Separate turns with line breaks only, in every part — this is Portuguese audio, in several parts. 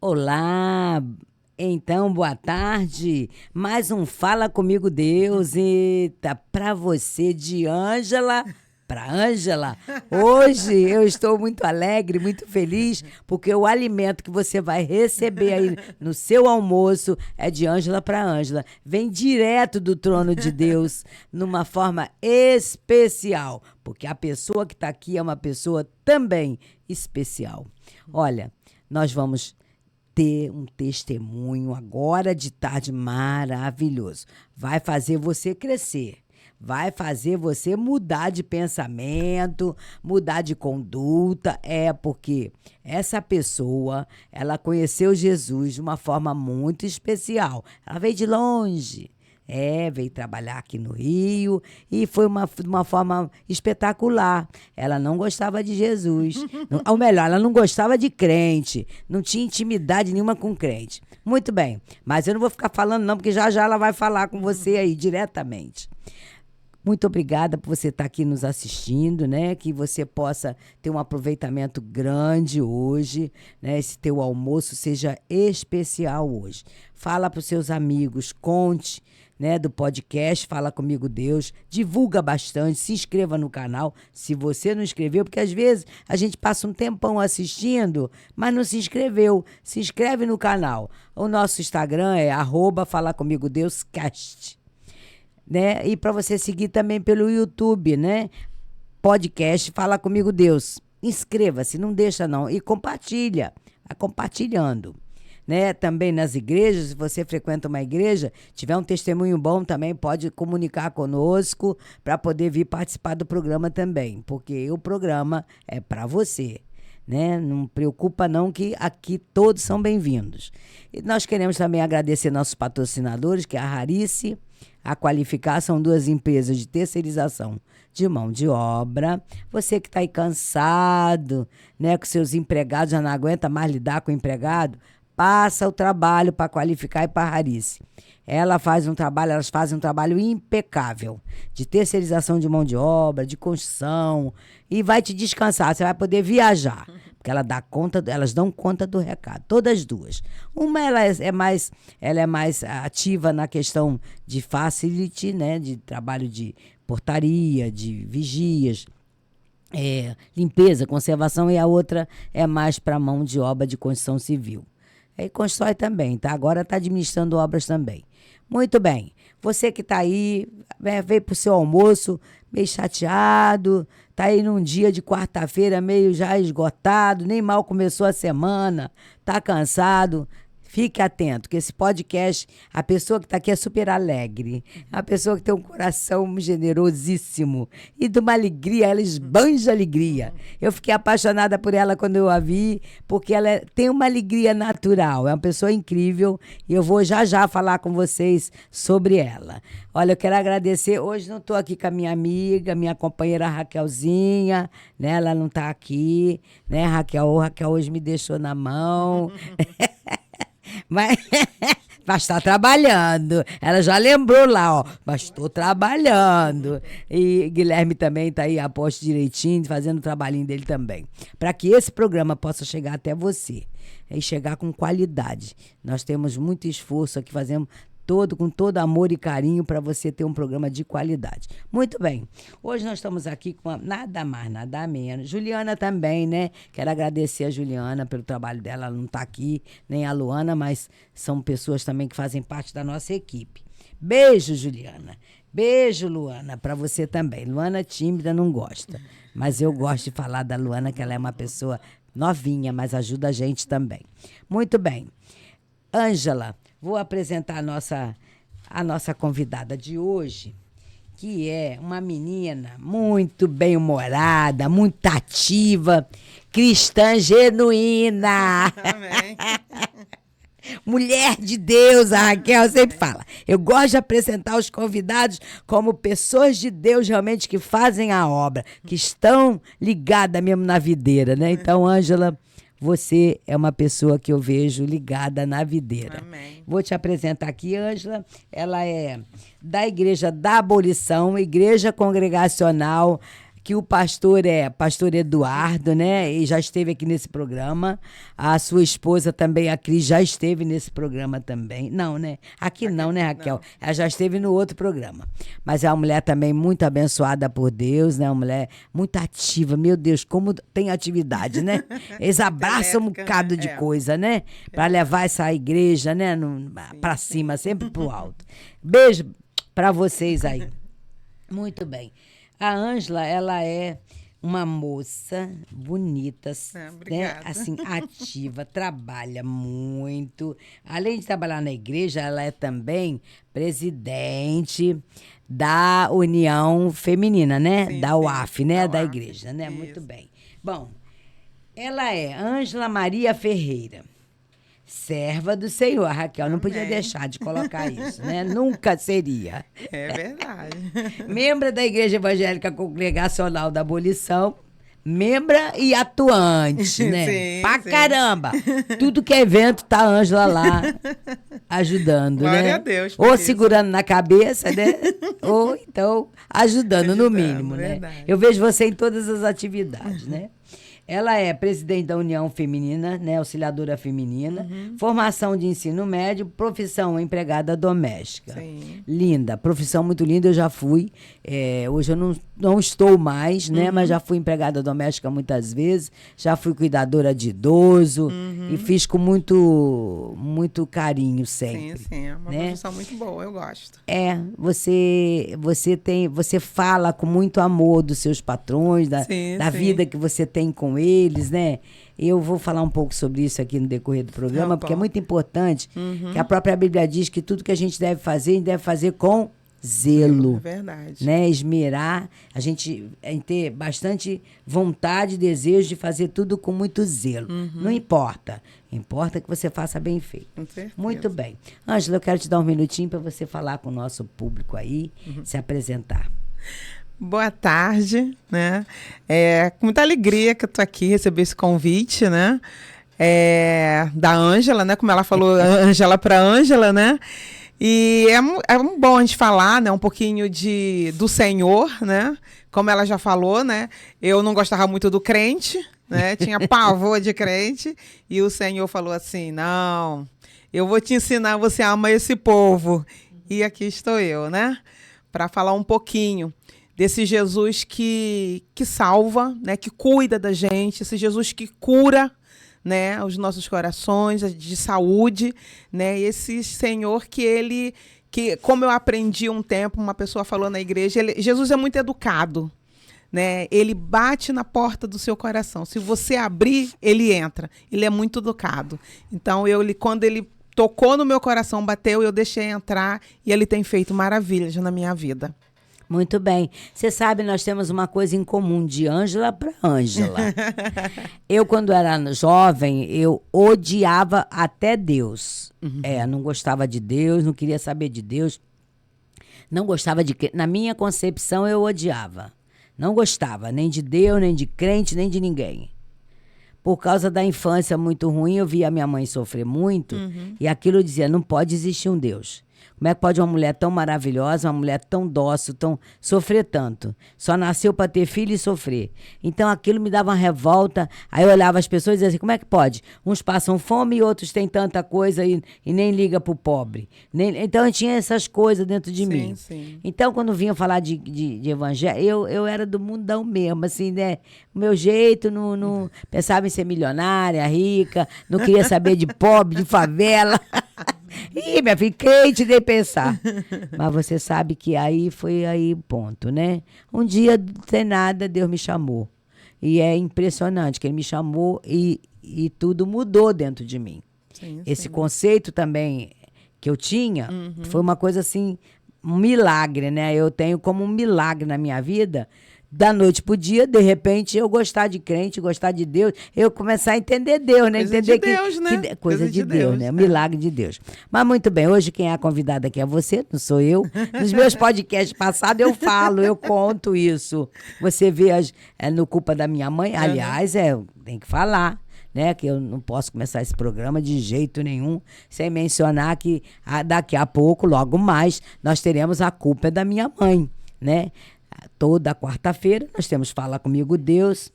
Olá, então boa tarde. Mais um Fala Comigo Deus. Eita, para você de Ângela para Ângela. Hoje eu estou muito alegre, muito feliz, porque o alimento que você vai receber aí no seu almoço é de Ângela para Ângela. Vem direto do trono de Deus, numa forma especial, porque a pessoa que está aqui é uma pessoa também especial. Olha, nós vamos ter um testemunho agora de tarde maravilhoso. Vai fazer você crescer. Vai fazer você mudar de pensamento, mudar de conduta. Porque essa pessoa, ela conheceu Jesus de uma forma muito especial. Ela veio de longe. Veio trabalhar aqui no Rio e foi de uma forma espetacular. Ela não gostava de Jesus. Ou melhor, ela não gostava de crente. Não tinha intimidade nenhuma com crente. Muito bem, mas eu não vou ficar falando não, porque já já ela vai falar com você aí diretamente. Muito obrigada por você estar aqui nos assistindo, né? Que você possa ter um aproveitamento grande hoje, né? Esse teu almoço seja especial hoje. Fala para os seus amigos, conte, né, do podcast Fala Comigo Deus, divulga bastante, se inscreva no canal, se você não inscreveu, porque às vezes a gente passa um tempão assistindo, mas não se inscreveu. Se inscreve no canal. O nosso Instagram é @falacomigodeuscast. Né? E para você seguir também pelo YouTube, né? Podcast Fala Comigo Deus. Inscreva-se, não deixa não. E compartilha, vai compartilhando. Né? Também nas igrejas, se você frequenta uma igreja, tiver um testemunho bom também, pode comunicar conosco para poder vir participar do programa também, porque o programa é para você. Né? Não preocupa não, que aqui todos são bem-vindos. E nós queremos também agradecer nossos patrocinadores, que é a Rarice, a Qualificar, são 2 empresas de terceirização de mão de obra. Você que está aí cansado, né, com seus empregados, já não aguenta mais lidar com o empregado, passa o trabalho para Qualificar e para a Rarice. Elas fazem um trabalho impecável de terceirização de mão de obra, de construção, e vai te descansar, você vai poder viajar, porque elas dão conta do recado, todas as 2. Uma ela é mais ativa na questão de facility, né, de trabalho de portaria, de vigias, limpeza, conservação, e a outra é mais para mão de obra de construção civil. E constrói também, tá? Agora está administrando obras também. Muito bem. Você que está aí, veio para o seu almoço meio chateado, está aí num dia de quarta-feira meio já esgotado, nem mal começou a semana, está cansado. Fique atento, que esse podcast, a pessoa que está aqui é super alegre. A pessoa que tem um coração generosíssimo e de uma alegria, ela esbanja alegria. Eu fiquei apaixonada por ela quando eu a vi, porque ela tem uma alegria natural. É uma pessoa incrível e eu vou já já falar com vocês sobre ela. Olha, eu quero agradecer. Hoje não estou aqui com a minha amiga, minha companheira Raquelzinha, né? Ela não está aqui, né? Raquel hoje me deixou na mão. Mas está trabalhando. Ela já lembrou lá, ó. Mas estou trabalhando. E Guilherme também está aí, aposto direitinho, fazendo o trabalhinho dele também. Para que esse programa possa chegar até você. E chegar com qualidade. Nós temos muito esforço aqui, fazemos com todo amor e carinho para você ter um programa de qualidade. Muito bem. Hoje nós estamos aqui com nada mais, nada menos. Juliana também, né? Quero agradecer a Juliana pelo trabalho dela. Ela não está aqui, nem a Luana, mas são pessoas também que fazem parte da nossa equipe. Beijo, Juliana. Beijo, Luana, para você também. Luana tímida, não gosta. Mas eu gosto de falar da Luana, que ela é uma pessoa novinha, mas ajuda a gente também. Muito bem. Ângela, vou apresentar a nossa convidada de hoje, que é uma menina muito bem-humorada, muito ativa, cristã genuína. Amém. Mulher de Deus, a Raquel sempre fala. Eu gosto de apresentar os convidados como pessoas de Deus realmente que fazem a obra, que estão ligadas mesmo na videira, né? Então, Ângela, você é uma pessoa que eu vejo ligada na videira. Amém. Vou te apresentar aqui, Ângela. Ela é da Igreja da Abolição, Igreja Congregacional, que o pastor Eduardo, né? E já esteve aqui nesse programa. A sua esposa também, a Cris, já esteve nesse programa também. Não, né? Aqui não, né, Raquel? Não. Ela já esteve no outro programa. Mas é uma mulher também muito abençoada por Deus, né? Uma mulher muito ativa. Meu Deus, como tem atividade, né? Eles abraçam um bocado de coisa, né? Para levar essa igreja, né? Para cima, sempre pro alto. Beijo para vocês aí. Muito bem. A Ângela, ela é uma moça bonita, né? Assim, ativa, trabalha muito. Além de trabalhar na igreja, ela é também presidente da União Feminina, né? Sim, da UAF, né? Da igreja, né? Isso. Muito bem. Bom, ela é Ângela Maria Ferreira. Serva do Senhor, a Raquel. Amém. Não podia deixar de colocar isso, né? Nunca seria.
É verdade.
Membra da Igreja Evangélica Congregacional da Abolição, membra e atuante, né? Sim, pra caramba! Tudo que é evento, tá a Ângela lá ajudando,
Glória
né?
Glória a Deus.
Ou segurando na cabeça, né? Ou então ajudando no mínimo, verdade. Né? Eu vejo você em todas as atividades, né? Ela é presidente da União Feminina, né, auxiliadora feminina, formação de ensino médio, profissão empregada doméstica. Sim. Linda, profissão muito linda, eu já fui. Hoje eu não estou mais, né, mas já fui empregada doméstica muitas vezes, já fui cuidadora de idoso e fiz com muito, muito carinho sempre.
Sim, é uma profissão muito boa, eu gosto.
Você fala com muito amor dos seus patrões, da vida que você tem com eles, né? Eu vou falar um pouco sobre isso aqui no decorrer do programa, porque é muito importante que a própria Bíblia diz que tudo que a gente deve fazer com zelo.
É verdade.
Né? Esmerar, a gente ter bastante vontade e desejo de fazer tudo com muito zelo. Não importa. Importa que você faça bem feito.
Com certeza.
Muito bem. Ângela, eu quero te dar um minutinho para você falar com o nosso público aí, se apresentar.
Boa tarde, né? Com muita alegria que eu tô aqui, receber esse convite, né? Da Ângela, né? Como ela falou, Ângela para Ângela, né? E é bom a gente falar, né? Um pouquinho do Senhor, né? Como ela já falou, né? Eu não gostava muito do crente, né? Tinha pavor de crente. E o Senhor falou assim, não, eu vou te ensinar, você ama esse povo. E aqui estou eu, né? Para falar um pouquinho desse Jesus que salva, né, que cuida da gente, esse Jesus que cura, né, os nossos corações, de saúde, né, esse Senhor que como eu aprendi um tempo, uma pessoa falou na igreja, Jesus é muito educado, né, ele bate na porta do seu coração, se você abrir, ele entra, ele é muito educado. Então, quando ele tocou no meu coração, bateu, eu deixei entrar e ele tem feito maravilhas na minha vida.
Muito bem. Você sabe, nós temos uma coisa em comum, de Ângela para Ângela. Eu, quando era jovem, eu odiava até Deus. Não gostava de Deus, não queria saber de Deus. Não gostava de... Na minha concepção, eu odiava. Não gostava nem de Deus, nem de crente, nem de ninguém. Por causa da infância muito ruim, eu via a minha mãe sofrer muito. E aquilo dizia, não pode existir um Deus. Como é que pode uma mulher tão maravilhosa, uma mulher tão dócil, sofrer tanto? Só nasceu para ter filho e sofrer. Então aquilo me dava uma revolta. Aí eu olhava as pessoas e dizia assim, como é que pode? Uns passam fome e outros têm tanta coisa e nem liga pro pobre. Então eu tinha essas coisas dentro de mim. Sim. Então quando vinham falar de evangelho, eu era do mundão mesmo, assim, né? O meu jeito, não pensava em ser milionária, rica, não queria saber de pobre, de favela. Ih, minha filha, crente nem pensar. Mas você sabe que foi aí o ponto, né? Um dia, sem nada, Deus me chamou. E é impressionante que ele me chamou e tudo mudou dentro de mim. Sim. Esse conceito também que eu tinha foi uma coisa assim, um milagre, né? Eu tenho como um milagre na minha vida. Da noite pro dia, de repente, eu gostar de crente, gostar de Deus, eu começar a entender Deus, né?
Coisa de Deus, né?
Coisa de Deus, né? Milagre de Deus. Mas muito bem, hoje quem é a convidada aqui é você, não sou eu. Nos meus podcasts passados eu falo, eu conto isso. Você vê no Culpa da Minha Mãe, aliás, tem que falar. Né, que eu não posso começar esse programa de jeito nenhum sem mencionar que daqui a pouco, logo mais, nós teremos a Culpa da Minha Mãe, né? Toda quarta-feira nós temos Fala Comigo Deus.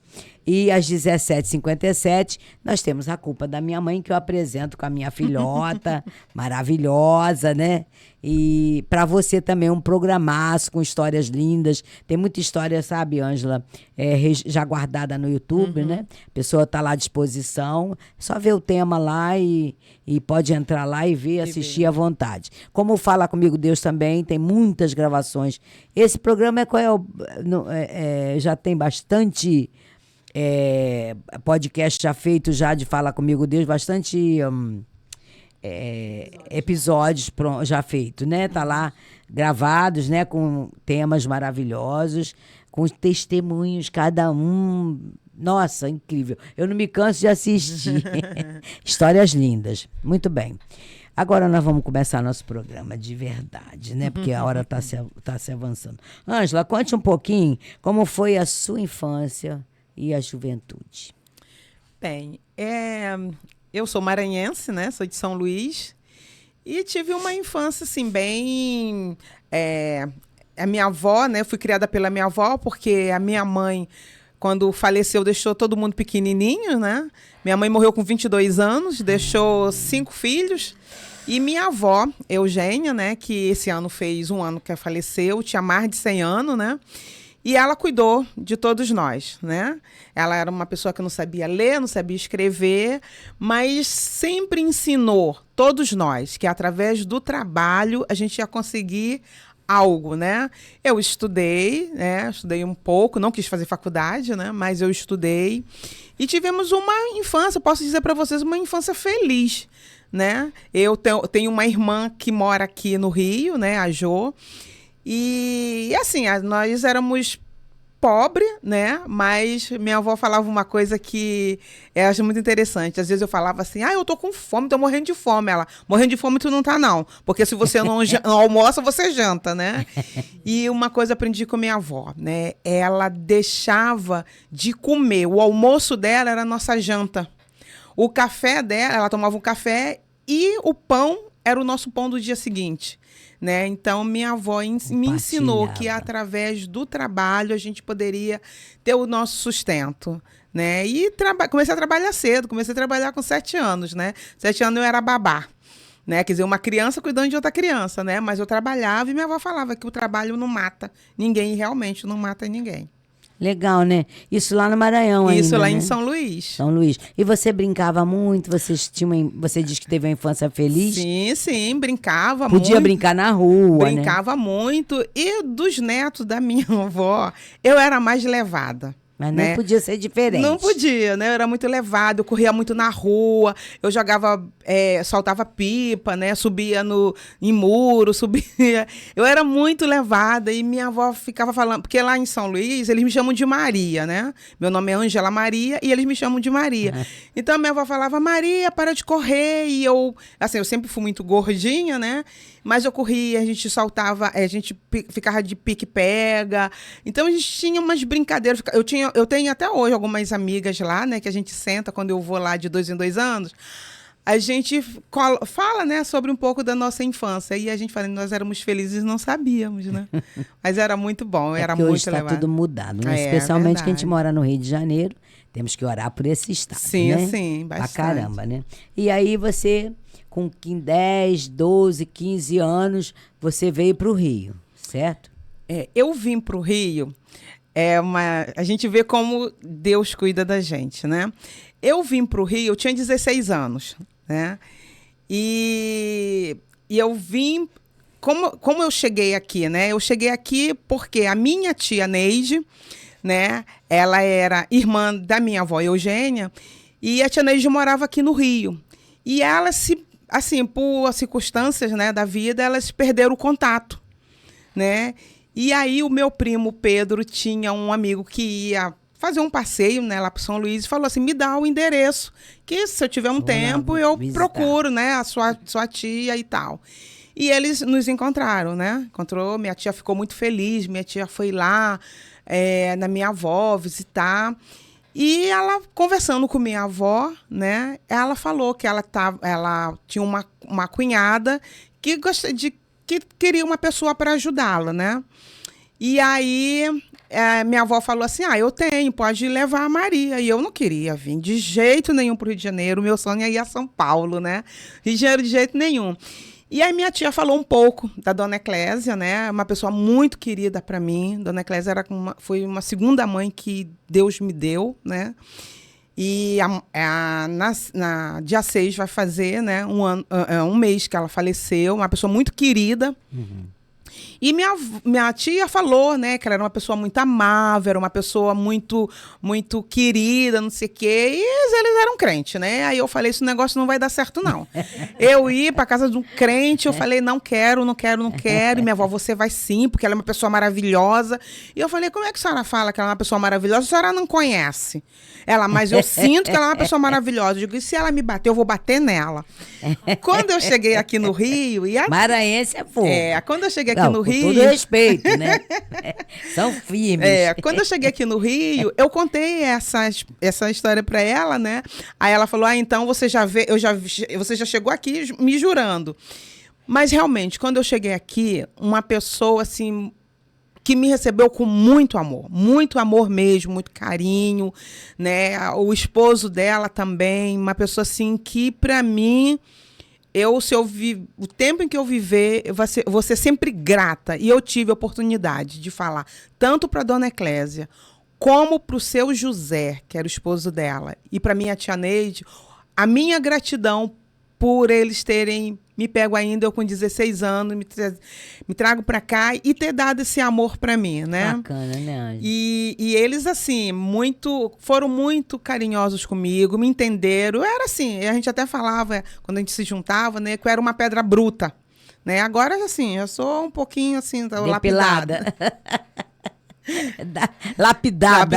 E às 17h57 nós temos A Culpa da Minha Mãe, que eu apresento com a minha filhota, maravilhosa, né? E para você também um programaço com histórias lindas. Tem muita história, sabe, Ângela? Já guardada no YouTube, né? A pessoa está lá à disposição. Só ver o tema lá e pode entrar lá e ver, assistir à vontade. Como Fala Comigo Deus também, tem muitas gravações. Esse programa já tem bastante podcast já feito já de Fala Comigo Deus, bastante episódios já feitos, né? Tá lá gravados, né? Com temas maravilhosos, com testemunhos, cada um. Nossa, incrível. Eu não me canso de assistir. Histórias lindas. Muito bem. Agora nós vamos começar nosso programa de verdade, né? Porque a hora tá se avançando. Ângela, conte um pouquinho como foi a sua infância e a juventude.
Bem, eu sou maranhense, né? Sou de São Luís e tive uma infância assim bem. A minha avó, né? Eu fui criada pela minha avó porque a minha mãe, quando faleceu, deixou todo mundo pequenininho, né? Minha mãe morreu com 22 anos, deixou 5 filhos. E minha avó, Eugênia, né? Que esse ano fez 1 ano que faleceu, tinha mais de 100 anos, né? E ela cuidou de todos nós, né? Ela era uma pessoa que não sabia ler, não sabia escrever, mas sempre ensinou todos nós que através do trabalho a gente ia conseguir algo, né? Eu estudei, né? Estudei um pouco, não quis fazer faculdade, né? Mas eu estudei e tivemos uma infância, posso dizer para vocês, uma infância feliz, né? Eu tenho uma irmã que mora aqui no Rio, né? A Jo. E assim, nós éramos pobres, né? Mas minha avó falava uma coisa que eu acho muito interessante. Às vezes eu falava assim, eu tô com fome, tô morrendo de fome. Ela, morrendo de fome tu não tá não, porque se você não almoça, você janta, né? E uma coisa eu aprendi com minha avó, né? Ela deixava de comer, o almoço dela era a nossa janta. O café dela, ela tomava um café e o pão era o nosso pão do dia seguinte. Né? Então, minha avó me ensinou que através do trabalho a gente poderia ter o nosso sustento. Né? E comecei a trabalhar cedo, comecei a trabalhar com 7 anos. Né? 7 anos eu era babá. Né? Quer dizer, uma criança cuidando de outra criança. Né? Mas eu trabalhava e minha avó falava que o trabalho não mata ninguém, e realmente não mata ninguém.
Legal, né? Isso lá no Maranhão ainda,
Isso lá
né?
em São Luís.
São Luís. E você brincava muito? Você disse que teve uma infância feliz?
Sim, brincava
muito. Podia brincar na rua,
brincava muito. E dos netos da minha avó, eu era mais levada.
Mas não podia ser diferente.
Não podia, né? Eu era muito levada, eu corria muito na rua, eu jogava, soltava pipa, né? Subia em muro, subia. Eu era muito levada e minha avó ficava falando, porque lá em São Luís eles me chamam de Maria, né? Meu nome é Ângela Maria e eles me chamam de Maria. Uhum. Então minha avó falava, Maria, para de correr. E eu sempre fui muito gordinha, né? Mas eu corria, a gente saltava, a gente ficava de pique-pega. Então a gente tinha umas brincadeiras. Eu tenho até hoje algumas amigas lá, né? Que a gente senta quando eu vou lá de 2 em 2 anos. A gente fala, né, sobre um pouco da nossa infância. E a gente fala, nós éramos felizes e não sabíamos, né? Mas era muito bom, era muito
hoje
levado.
Está tudo mudado, né? Especialmente que a gente mora no Rio de Janeiro. Temos que orar por esse estado, né?
Sim, bastante.
Pra caramba, né? E aí você, com 10, 12, 15 anos, você veio para o Rio, certo?
Eu vim para o Rio, a gente vê como Deus cuida da gente, né? Eu vim para o Rio, eu tinha 16 anos, né? E eu vim, como eu cheguei aqui, né? Eu cheguei aqui porque a minha tia Neide, né? Ela era irmã da minha avó Eugênia e a tia Neide morava aqui no Rio. E elas, por circunstâncias, né, da vida, elas perderam o contato, né? E aí o meu primo Pedro tinha um amigo que ia fazer um passeio, né, lá para São Luís e falou assim, me dá o endereço, que se eu tiver um tempo eu procuro, né, a sua tia e tal. E eles nos encontraram, né? Encontrou, minha tia ficou muito feliz, minha tia foi lá na minha avó visitar. E ela, conversando com minha avó, né, ela falou que ela tinha uma cunhada que queria uma pessoa para ajudá-la, né? E aí, minha avó falou assim, eu tenho, pode levar a Maria. E eu não queria vir de jeito nenhum pro Rio de Janeiro. Meu sonho é ir a São Paulo, né? Rio de Janeiro de jeito nenhum. E aí minha tia falou um pouco da Dona Eclésia, né? Uma pessoa muito querida para mim. Dona Eclésia foi uma segunda mãe que Deus me deu, né? E na dia 6 vai fazer, né, um mês que ela faleceu. Uma pessoa muito querida. Uhum. E minha tia falou, né, que ela era uma pessoa muito amável, era uma pessoa muito, muito querida, não sei o quê. E eles eram crentes, né? Aí eu falei, esse negócio não vai dar certo, não. Eu ir para casa de um crente, eu falei, não quero. E minha avó, você vai sim, porque ela é uma pessoa maravilhosa. E eu falei, como é que a senhora fala que ela é uma pessoa maravilhosa? A senhora não conhece. Ela, mas eu sinto que ela é uma pessoa maravilhosa. Eu digo, e se ela me bater, eu vou bater nela. Quando eu cheguei aqui no Rio...
Maranhense é fogo.
Quando eu cheguei aqui no Rio...
Com todo respeito, né? São firmes.
Quando eu cheguei aqui no Rio, eu contei essa história para ela, né? Aí ela falou, então você já chegou aqui me jurando. Mas realmente, quando eu cheguei aqui, uma pessoa assim... que me recebeu com muito amor mesmo, muito carinho, né? O esposo dela também, uma pessoa assim que, para mim, o tempo em que eu viver, eu vou ser sempre grata. E eu tive a oportunidade de falar tanto para Dona Eclésia, como para o seu José, que era o esposo dela, e para minha tia Neide, a minha gratidão por eles terem me pego ainda, eu com 16 anos, me trago para cá e ter dado esse amor para mim, né?
Bacana, né, Ângela?
E eles, assim, foram muito carinhosos comigo, me entenderam. Era assim, a gente até falava, quando a gente se juntava, né, que eu era uma pedra bruta, né? Agora, assim, eu sou um pouquinho, assim, lapidada.
Lapidada.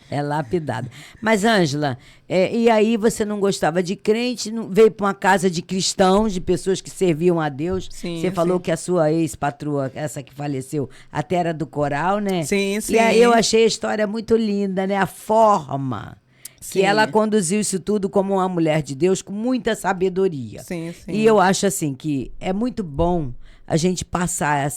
É lapidada. Mas, Ângela, e aí você não gostava de crente, veio para uma casa de cristãos, de pessoas que serviam a Deus.
Sim,
você falou que a sua ex-patroa, essa que faleceu, até era do coral, né?
Sim, sim.
E aí eu achei a história muito linda, né? A forma que ela conduziu isso tudo como uma mulher de Deus, com muita sabedoria.
Sim, sim.
E eu acho assim que é muito bom a gente passar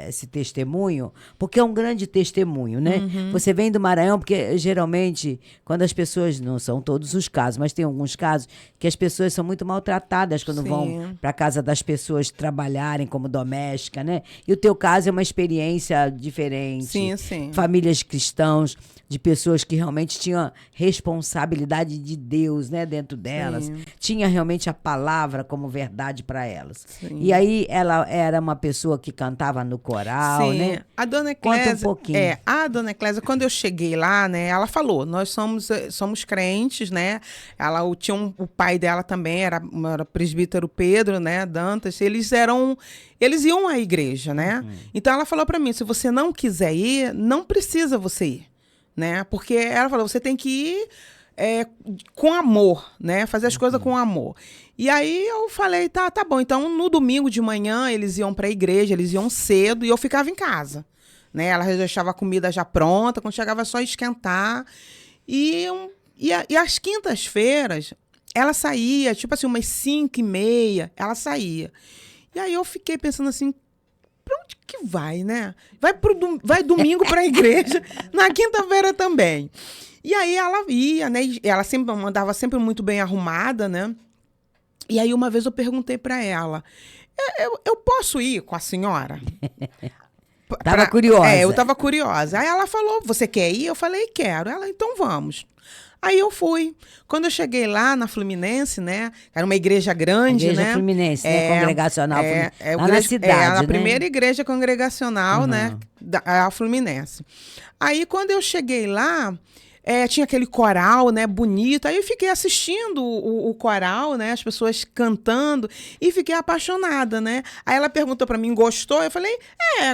esse testemunho, porque é um grande testemunho, né? Uhum. Você vem do Maranhão, porque geralmente, quando as pessoas, não são todos os casos, mas tem alguns casos que as pessoas são muito maltratadas quando vão para casa das pessoas trabalharem como doméstica, né? E o teu caso é uma experiência diferente.
Sim, sim.
Famílias cristãos, de pessoas que realmente tinham responsabilidade de Deus, né, dentro delas. Sim. Tinha realmente a palavra como verdade para elas. Sim. E aí ela era uma pessoa que cantava no coral, né?
A Dona Eclésia,
conta um pouquinho.
A Dona Eclésia, quando eu cheguei lá, né, ela falou, nós somos crentes, né? O pai dela também era presbítero Pedro, né, Dantas, eles iam à igreja, né? Uhum. Então ela falou para mim, se você não quiser ir, não precisa você ir, né? Porque ela falou, você tem que ir com amor, né? Fazer as coisas com amor. E aí eu falei, tá bom. Então, no domingo de manhã, eles iam para a igreja, eles iam cedo e eu ficava em casa, né? Ela já deixava a comida já pronta, quando chegava só esquentar. E às quintas-feiras, ela saía, tipo assim, umas 5h30, ela saía. E aí eu fiquei pensando assim, pra onde que vai, né? Vai domingo para a igreja, na quinta-feira também. E aí ela ia, né? Ela sempre mandava sempre muito bem arrumada, né? E aí uma vez eu perguntei para ela, eu posso ir com a senhora?
Tava curiosa.
Eu tava curiosa. Aí ela falou, você quer ir? Eu falei, quero. Ela, então vamos. Aí eu fui. Quando eu cheguei lá na Fluminense, né? Era uma igreja grande,
igreja Fluminense, né? Congregacional. Lá na cidade,
a
né?
primeira igreja congregacional, né? A Fluminense. Aí quando eu cheguei lá, tinha aquele coral, né, bonito. Aí eu fiquei assistindo o coral, né, as pessoas cantando, e fiquei apaixonada, né? Aí ela perguntou pra mim, gostou? Eu falei,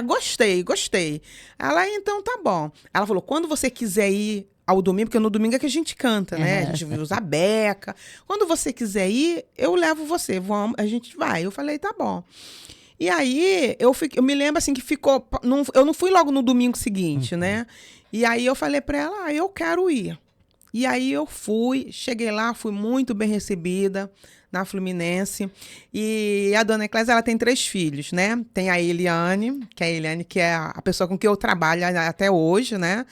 gostei. Ela, então tá bom. Ela falou, quando você quiser ir ao domingo, porque no domingo é que a gente canta, né? A gente usa a beca. Quando você quiser ir, eu levo você. Vamos, a gente vai. Eu falei, tá bom. E aí, eu me lembro assim que ficou... eu não fui logo no domingo seguinte, né? E aí eu falei para ela, eu quero ir. E aí eu fui, cheguei lá, fui muito bem recebida, na Fluminense. E a dona Eclésia, ela tem 3 filhos, né? Tem a Eliane, que é a pessoa com quem eu trabalho até hoje, né?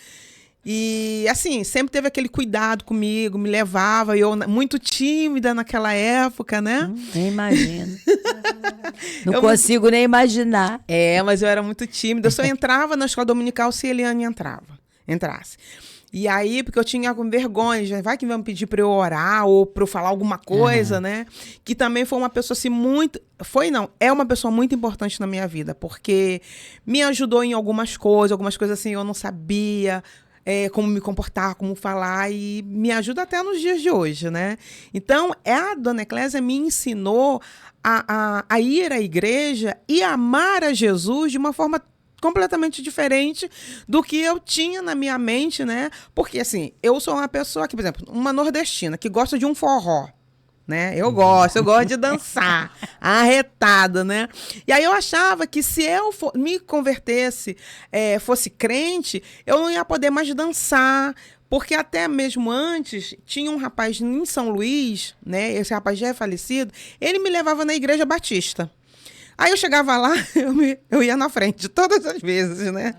E, assim, sempre teve aquele cuidado comigo, me levava, eu muito tímida naquela época, né?
Nem imagino. Não consigo nem imaginar.
Mas eu era muito tímida. Eu só entrava na escola dominical se a Eliane entrasse. E aí, porque eu tinha vergonha, já vai que vão pedir para eu orar ou para eu falar alguma coisa, né? Que também foi uma pessoa assim muito... é uma pessoa muito importante na minha vida, porque me ajudou em algumas coisas assim eu não sabia... como me comportar, como falar, e me ajuda até nos dias de hoje, né? Então, a dona Eclésia me ensinou a ir à igreja e amar a Jesus de uma forma completamente diferente do que eu tinha na minha mente, né? Porque, assim, eu sou uma pessoa que, por exemplo, uma nordestina que gosta de um forró, né? Eu gosto de dançar, arretada, né? E aí eu achava que se eu me convertesse, fosse crente, eu não ia poder mais dançar, porque até mesmo antes tinha um rapaz em São Luís, né? Esse rapaz já é falecido, ele me levava na igreja batista. Aí eu chegava lá, eu ia na frente todas as vezes, né?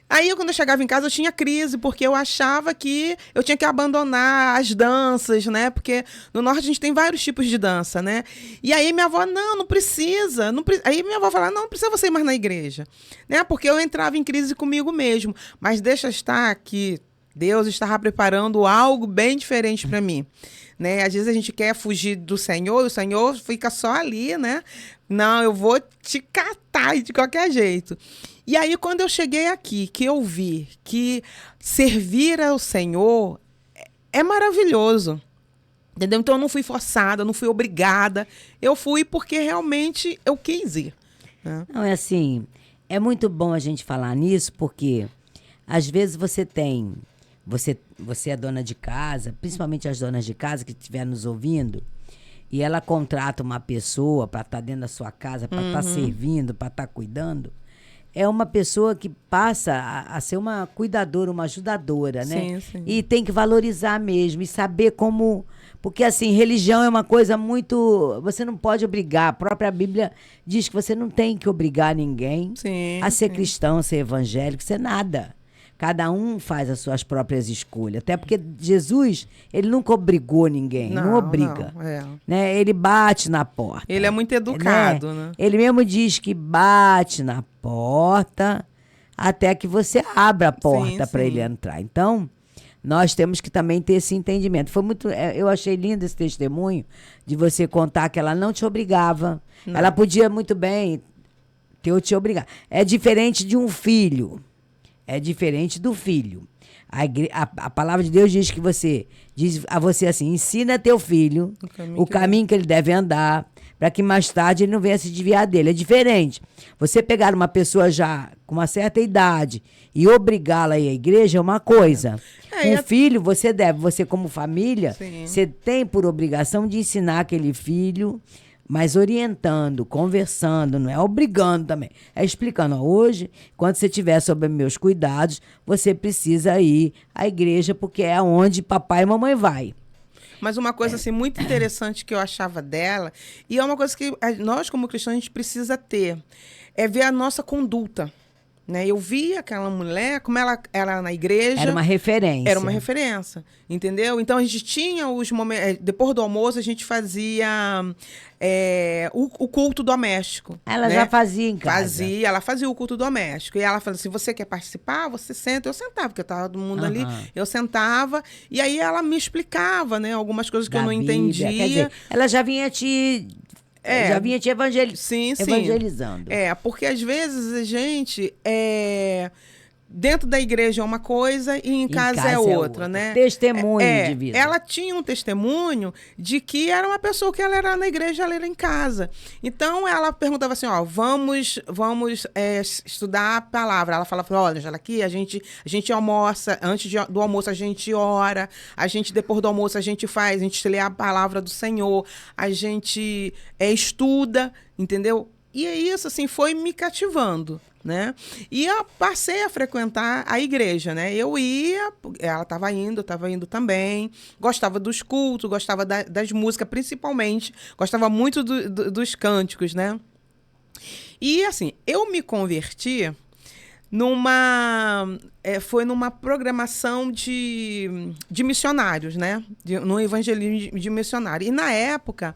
Aí, quando eu chegava em casa, eu tinha crise, porque eu achava que eu tinha que abandonar as danças, né? Porque no norte a gente tem vários tipos de dança, né? E aí minha avó, não precisa. Aí minha avó falava, não precisa você ir mais na igreja, né? Porque eu entrava em crise comigo mesmo. Mas deixa estar que Deus estava preparando algo bem diferente para mim, né? Às vezes a gente quer fugir do Senhor, o Senhor fica só ali, né? Não, eu vou te catar de qualquer jeito. E aí, quando eu cheguei aqui, que eu vi que servir ao Senhor é maravilhoso, entendeu? Então, eu não fui forçada, não fui obrigada. Eu fui porque realmente eu quis ir, né?
Não, é assim, é muito bom a gente falar nisso, porque às vezes você é dona de casa, principalmente as donas de casa que estiver nos ouvindo, e ela contrata uma pessoa para estar dentro da sua casa, para estar servindo, para estar cuidando. É uma pessoa que passa a ser uma cuidadora, uma ajudadora, né?
Sim, sim.
E tem que valorizar mesmo e saber como... Porque, assim, religião é uma coisa muito... Você não pode obrigar. A própria Bíblia diz que você não tem que obrigar ninguém a ser cristão, a ser evangélico, ser nada. Cada um faz as suas próprias escolhas. Até porque Jesus, ele nunca obrigou ninguém. Não obriga.
Não,
né? Ele bate na porta.
Ele é muito educado, né?
Ele mesmo diz que bate na porta até que você abra a porta para ele entrar. Então, nós temos que também ter esse entendimento. Foi muito, eu achei lindo esse testemunho de você contar que ela não te obrigava. Não. Ela podia muito bem te obrigar. É diferente de um filho. É diferente do filho. A palavra de Deus diz que diz a você assim, ensina teu filho o caminho que ele deve andar, para que mais tarde ele não venha se desviar dele. É diferente. Você pegar uma pessoa já com uma certa idade e obrigá-la a ir à igreja é uma coisa. Filho, você como família, você tem por obrigação de ensinar aquele filho, mas orientando, conversando, não é obrigando também. É explicando, hoje, quando você estiver sob meus cuidados, você precisa ir à igreja, porque é onde papai e mamãe vai.
Mas uma coisa assim, muito interessante que eu achava dela, e é uma coisa que nós, como cristãos, a gente precisa ter, é ver a nossa conduta. Né? Eu via aquela mulher, como ela era na igreja...
Era uma referência.
Era uma referência, entendeu? Então, a gente tinha os momentos... Depois do almoço, a gente fazia o culto doméstico.
Ela já fazia em casa.
Ela fazia o culto doméstico. E ela falou assim, você quer participar? Você senta. Eu sentava, porque estava todo mundo ali. Eu sentava. E aí, ela me explicava, né? Algumas coisas que eu não entendia.
Quer dizer, ela já vinha já vinha te evangelizando.
Porque às vezes a gente dentro da igreja é uma coisa e em casa é outra, né?
Testemunho de vida.
Ela tinha um testemunho de que era uma pessoa que ela era na igreja, ela era em casa. Então, ela perguntava assim, vamos estudar a palavra. Ela falava, olha, Angela, aqui a gente almoça, antes do almoço a gente ora, depois do almoço a gente lê a palavra do Senhor, a gente estuda, entendeu? E é isso, assim, foi me cativando, né? E eu passei a frequentar a igreja, né? Eu ia, ela estava indo, eu estava indo também. Gostava dos cultos, gostava das músicas, principalmente. Gostava muito dos cânticos, né? E, assim, eu me converti foi numa programação de missionários, né? No evangelismo de missionário. E, na época,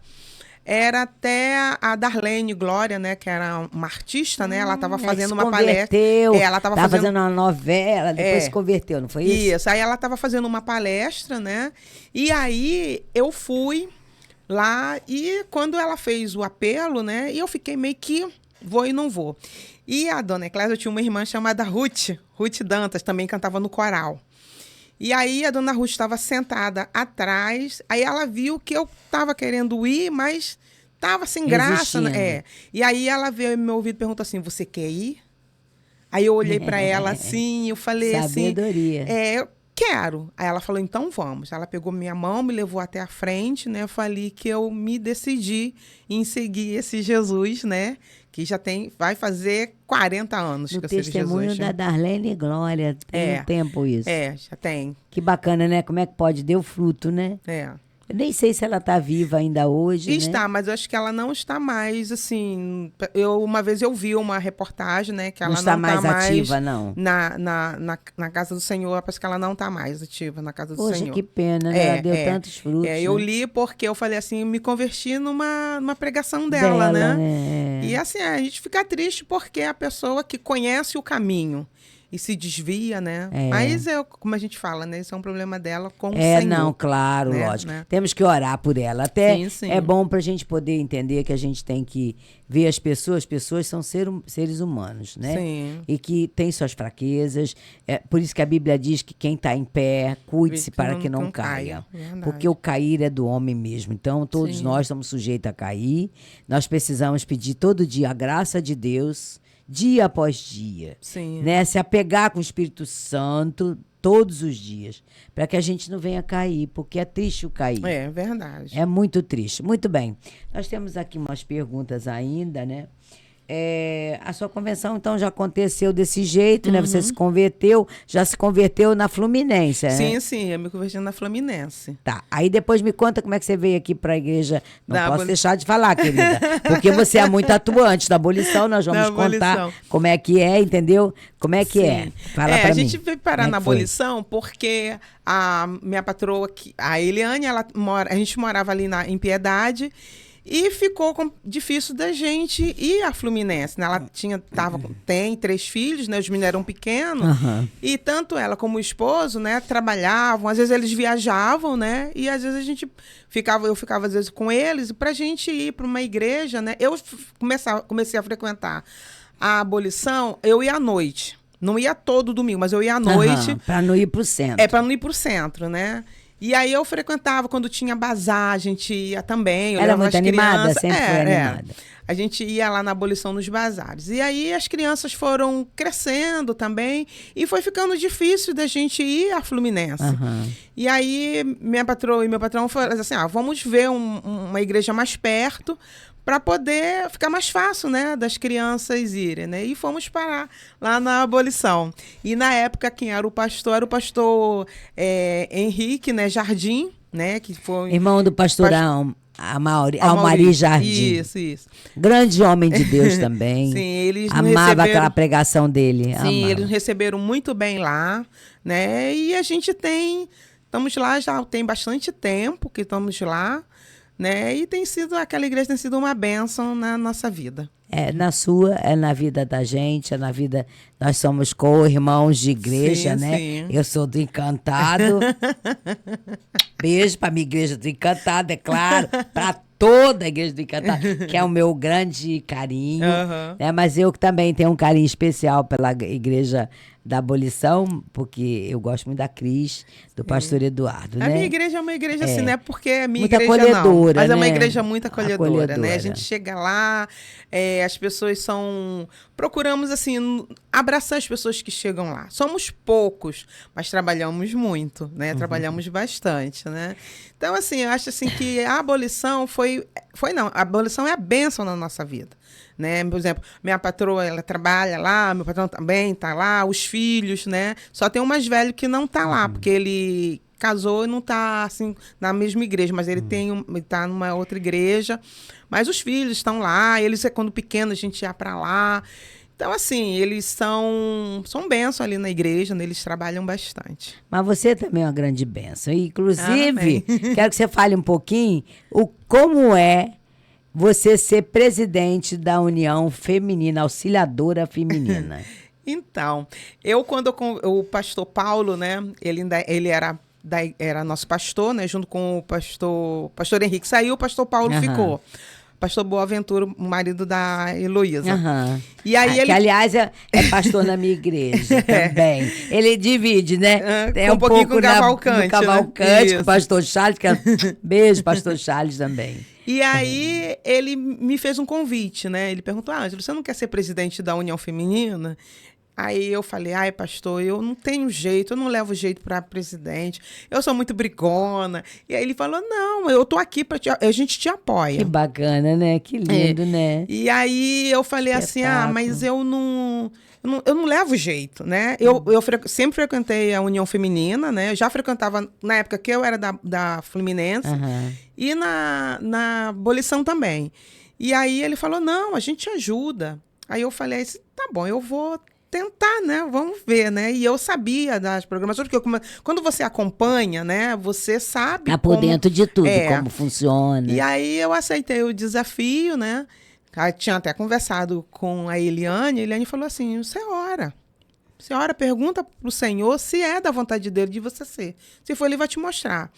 era até a Darlene Glória, né? Que era uma artista, né? Ela estava fazendo uma palestra.
Ela estava fazendo uma novela, depois se converteu, não foi isso?
Isso. Aí ela estava fazendo uma palestra, né? E aí eu fui lá e quando ela fez o apelo, né? E eu fiquei meio que vou e não vou. E a dona Eclésia tinha uma irmã chamada Ruth Dantas, também cantava no coral. E aí a dona Ruth estava sentada atrás, aí ela viu que eu estava querendo ir, mas estava sem graça. Né? E aí ela veio no meu ouvido e perguntou assim, você quer ir? Aí eu olhei para ela assim, eu falei
Sabedoria.
assim, eu quero. Aí ela falou, então vamos. Ela pegou minha mão, me levou até a frente, né? Eu falei que eu me decidi em seguir esse Jesus, né? Que vai fazer 40 anos que eu sigo Jesus.
O testemunho da Darlene Glória, tem um tempo isso.
Já tem.
Que bacana, né? Como é que pode? Deu fruto, né? Eu nem sei se ela está viva ainda hoje,
Está,
né?
mas eu acho que ela não está mais, assim... Uma vez eu vi uma reportagem, né? Que ela
não está mais ativa, não?
Na casa do Senhor, parece que ela não está mais ativa na casa do Senhor.
Poxa, que pena, né? Ela deu tantos frutos.
Eu li porque eu falei assim, me converti numa pregação dela, né? E assim, a gente fica triste porque é a pessoa que conhece o caminho e se desvia, né? Mas, como a gente fala, né? Isso é um problema dela com o Senhor.
Não, claro,
né?
lógico. Né? Temos que orar por ela. Até
sim.
é bom para a gente poder entender que a gente tem que ver as pessoas são seres humanos, né?
Sim.
E que têm suas fraquezas. Por isso que a Bíblia diz que quem está em pé, cuide-se para que não caia. Porque o cair é do homem mesmo. Então, todos nós estamos sujeitos a cair. Nós precisamos pedir todo dia a graça de Deus, dia após dia, né? Se apegar com o Espírito Santo todos os dias, para que a gente não venha cair, porque é triste o cair.
É verdade.
É muito triste. Muito bem. Nós temos aqui umas perguntas ainda, né? A sua convenção, então, já aconteceu desse jeito, né? Você já se converteu na Fluminense, né?
Sim, eu me converti na Fluminense.
Tá, aí depois me conta como é que você veio aqui para a igreja. Não posso deixar de falar, querida, porque você é muito atuante da abolição, nós vamos contar como é que é, entendeu? Como é que é? Fala pra mim.
A gente veio parar na abolição porque a minha patroa, a Eliane, a gente morava ali em Piedade. E ficou difícil da gente ir à Fluminense, né? Ela tem 3 filhos, né? Os meninos eram pequenos. E tanto ela como o esposo, né? Trabalhavam. Às vezes eles viajavam, né? E às vezes eu ficava às vezes com eles. E pra gente ir para uma igreja, né? Eu comecei a frequentar a abolição, eu ia à noite. Não ia todo domingo, mas eu ia à noite.
Para não ir pro centro.
Para não ir pro centro, né? E aí eu frequentava quando tinha bazar, a gente ia também.
Era muito animada? Sempre foi animada.
A gente ia lá na abolição nos bazares. E aí as crianças foram crescendo também e foi ficando difícil da gente ir à Fluminense. E aí minha patroa e meu patrão falaram assim, vamos ver uma igreja mais perto para poder ficar mais fácil, né, das crianças irem, né? E fomos parar lá na abolição. E na época quem era o pastor Henrique, né, Jardim, né, que foi
irmão do pastor Almari Jardim.
Isso.
Grande homem de Deus também.
Sim, eles
amava aquela pregação dele.
Sim, eles receberam muito bem lá, né? E a gente estamos lá já tem bastante tempo que estamos lá. Né? E aquela igreja tem sido uma bênção na nossa vida.
Na vida da gente, na vida... Nós somos co-irmãos de igreja, né?
Sim.
Eu sou do Encantado. Beijo para minha igreja do Encantado, é claro. Para toda a igreja do Encantado, que é o meu grande carinho. Né? Mas eu também tenho um carinho especial pela igreja da abolição, porque eu gosto muito da Cris, do pastor Eduardo, né?
A minha igreja é uma igreja assim, não é porque é minha
muito
igreja
acolhedora,
não, mas é uma
né?
igreja muito acolhedora, né? A gente chega lá, as pessoas procuramos assim, abraçar as pessoas que chegam lá. Somos poucos, mas trabalhamos muito, né? Trabalhamos bastante, né? Então, assim, eu acho assim que a abolição foi não, a abolição é a bênção na nossa vida, né? Por exemplo, minha patroa, ela trabalha lá, meu patrão também tá lá, os filhos, né? Só tem o mais velho que não tá lá, porque ele casou e não tá, assim, na mesma igreja, mas ele ele tá numa outra igreja, mas os filhos estão lá, eles, quando pequeno, a gente ia para lá. Então, assim, eles são bênção ali na igreja, né? Eles trabalham bastante.
Mas você também é uma grande bênção. Inclusive,
Amém.
quero que você fale um pouquinho como é você ser presidente da União Feminina, Auxiliadora Feminina.
Então, o pastor Paulo, né? Ele era nosso pastor, né? Junto com o pastor Henrique saiu, o pastor Paulo ficou. Pastor Boaventura, o marido da Heloísa. E aí
que, aliás, é pastor na minha igreja também. Ele divide, né?
É um pouquinho com o Cavalcante.
No Cavalcante,
né?
com o pastor Charles. Beijo, pastor Charles também.
E aí ele me fez um convite, né? Ele perguntou, Ângelo, você não quer ser presidente da União Feminina? Aí eu falei, ai, pastor, eu não tenho jeito, eu não levo jeito para presidente, eu sou muito brigona. E aí ele falou, não, eu tô aqui a gente te apoia.
Que bacana, né? Que lindo, né?
E aí eu falei assim, mas eu não levo jeito, né? Eu sempre frequentei a União Feminina, né? Eu já frequentava na época que eu era da Fluminense e na abolição também. E aí ele falou, não, a gente te ajuda. Aí eu falei, tá bom, eu vou tentar, né? Vamos ver, né? E eu sabia das programações, porque quando você acompanha, né? Você sabe
tá por dentro de tudo, como funciona.
E aí eu aceitei o desafio, né? Eu tinha até conversado com a Eliane falou assim, você ora, pergunta pro Senhor se é da vontade dele de você ser. Se for, ele vai te mostrar.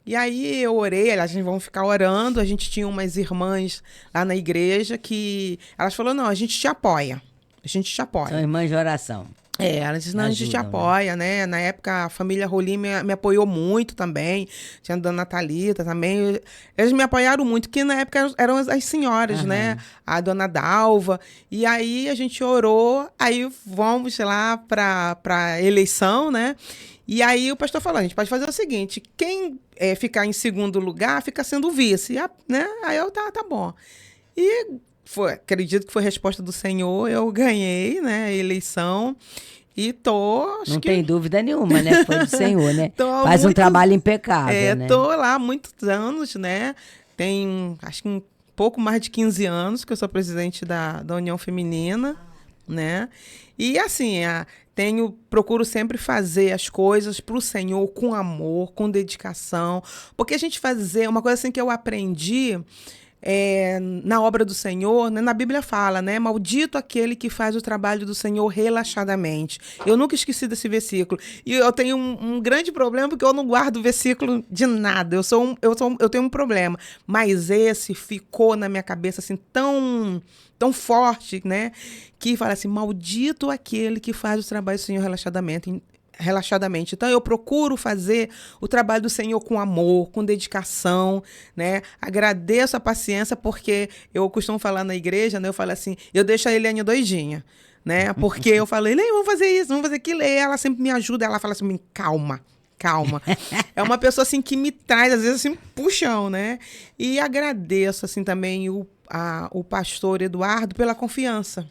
E aí eu orei, a gente vamos ficar orando, a gente tinha umas irmãs lá na igreja que elas falaram, não, a gente te apoia. A gente te apoia.
São irmãs de oração.
Ela disse, não, a gente te apoia, né? Na época, a família Rolim me apoiou muito também. Tinha a dona Thalita também. Eles me apoiaram muito, porque na época eram as senhoras, né? A dona Dalva. E aí a gente orou, aí vamos lá para eleição, né? E aí o pastor falou, a gente pode fazer o seguinte, quem ficar em segundo lugar, fica sendo vice, né? Aí eu, tá bom. E acredito que foi a resposta do Senhor, eu ganhei, né, a eleição e
não tem dúvida nenhuma, né, foi do Senhor, né? Faz um trabalho impecável, né?
Tô lá há muitos anos, né, tem acho que um pouco mais de 15 anos que eu sou presidente da União Feminina, né, e assim, procuro sempre fazer as coisas para o Senhor com amor, com dedicação, porque a gente fazer, uma coisa assim que eu aprendi na obra do Senhor, né, na Bíblia fala, né? Maldito aquele que faz o trabalho do Senhor relaxadamente. Eu nunca esqueci desse versículo. E eu tenho um grande problema porque eu não guardo o versículo de nada. Eu tenho um problema. Mas esse ficou na minha cabeça assim tão forte, né? Que fala assim, maldito aquele que faz o trabalho do Senhor relaxadamente. Então eu procuro fazer o trabalho do Senhor com amor, com dedicação, né? Agradeço a paciência, porque eu costumo falar na igreja, né? Eu falo assim, eu deixo a Eliane doidinha, né? Porque eu falo, Eliane, vamos fazer isso, vamos fazer aquilo, e ela sempre me ajuda, ela fala assim, calma. É uma pessoa assim que me traz, às vezes assim, puxão, né? E agradeço assim também o pastor Eduardo pela confiança,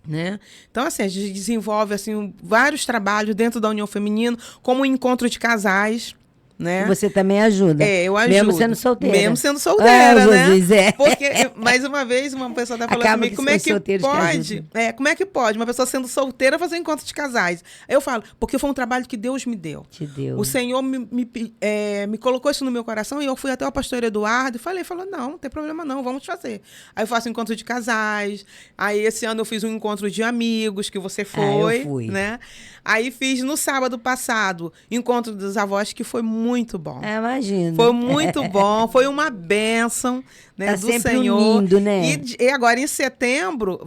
né? Então, assim, a gente desenvolve assim, vários trabalhos dentro da União Feminina, como o encontro de casais, né?
Você também ajuda.
Eu ajudo.
Mesmo sendo solteira.
né?
Jesus,
Porque, mais uma vez, uma pessoa está falando comigo, como é que pode? Como é que pode uma pessoa sendo solteira fazer um encontro de casais? Aí eu falo, porque foi um trabalho que Deus me deu.
Te deu.
O Senhor me colocou isso no meu coração e eu fui até o pastor Eduardo e falou, não tem problema não, vamos fazer. Aí eu faço encontro de casais, aí esse ano eu fiz um encontro de amigos, que você foi,
eu fui.
Né? Aí fiz no sábado passado, encontro dos avós, que foi muito bom.
Imagino.
Foi muito bom, foi uma bênção, né, do Senhor.
Unindo, né?
E agora em setembro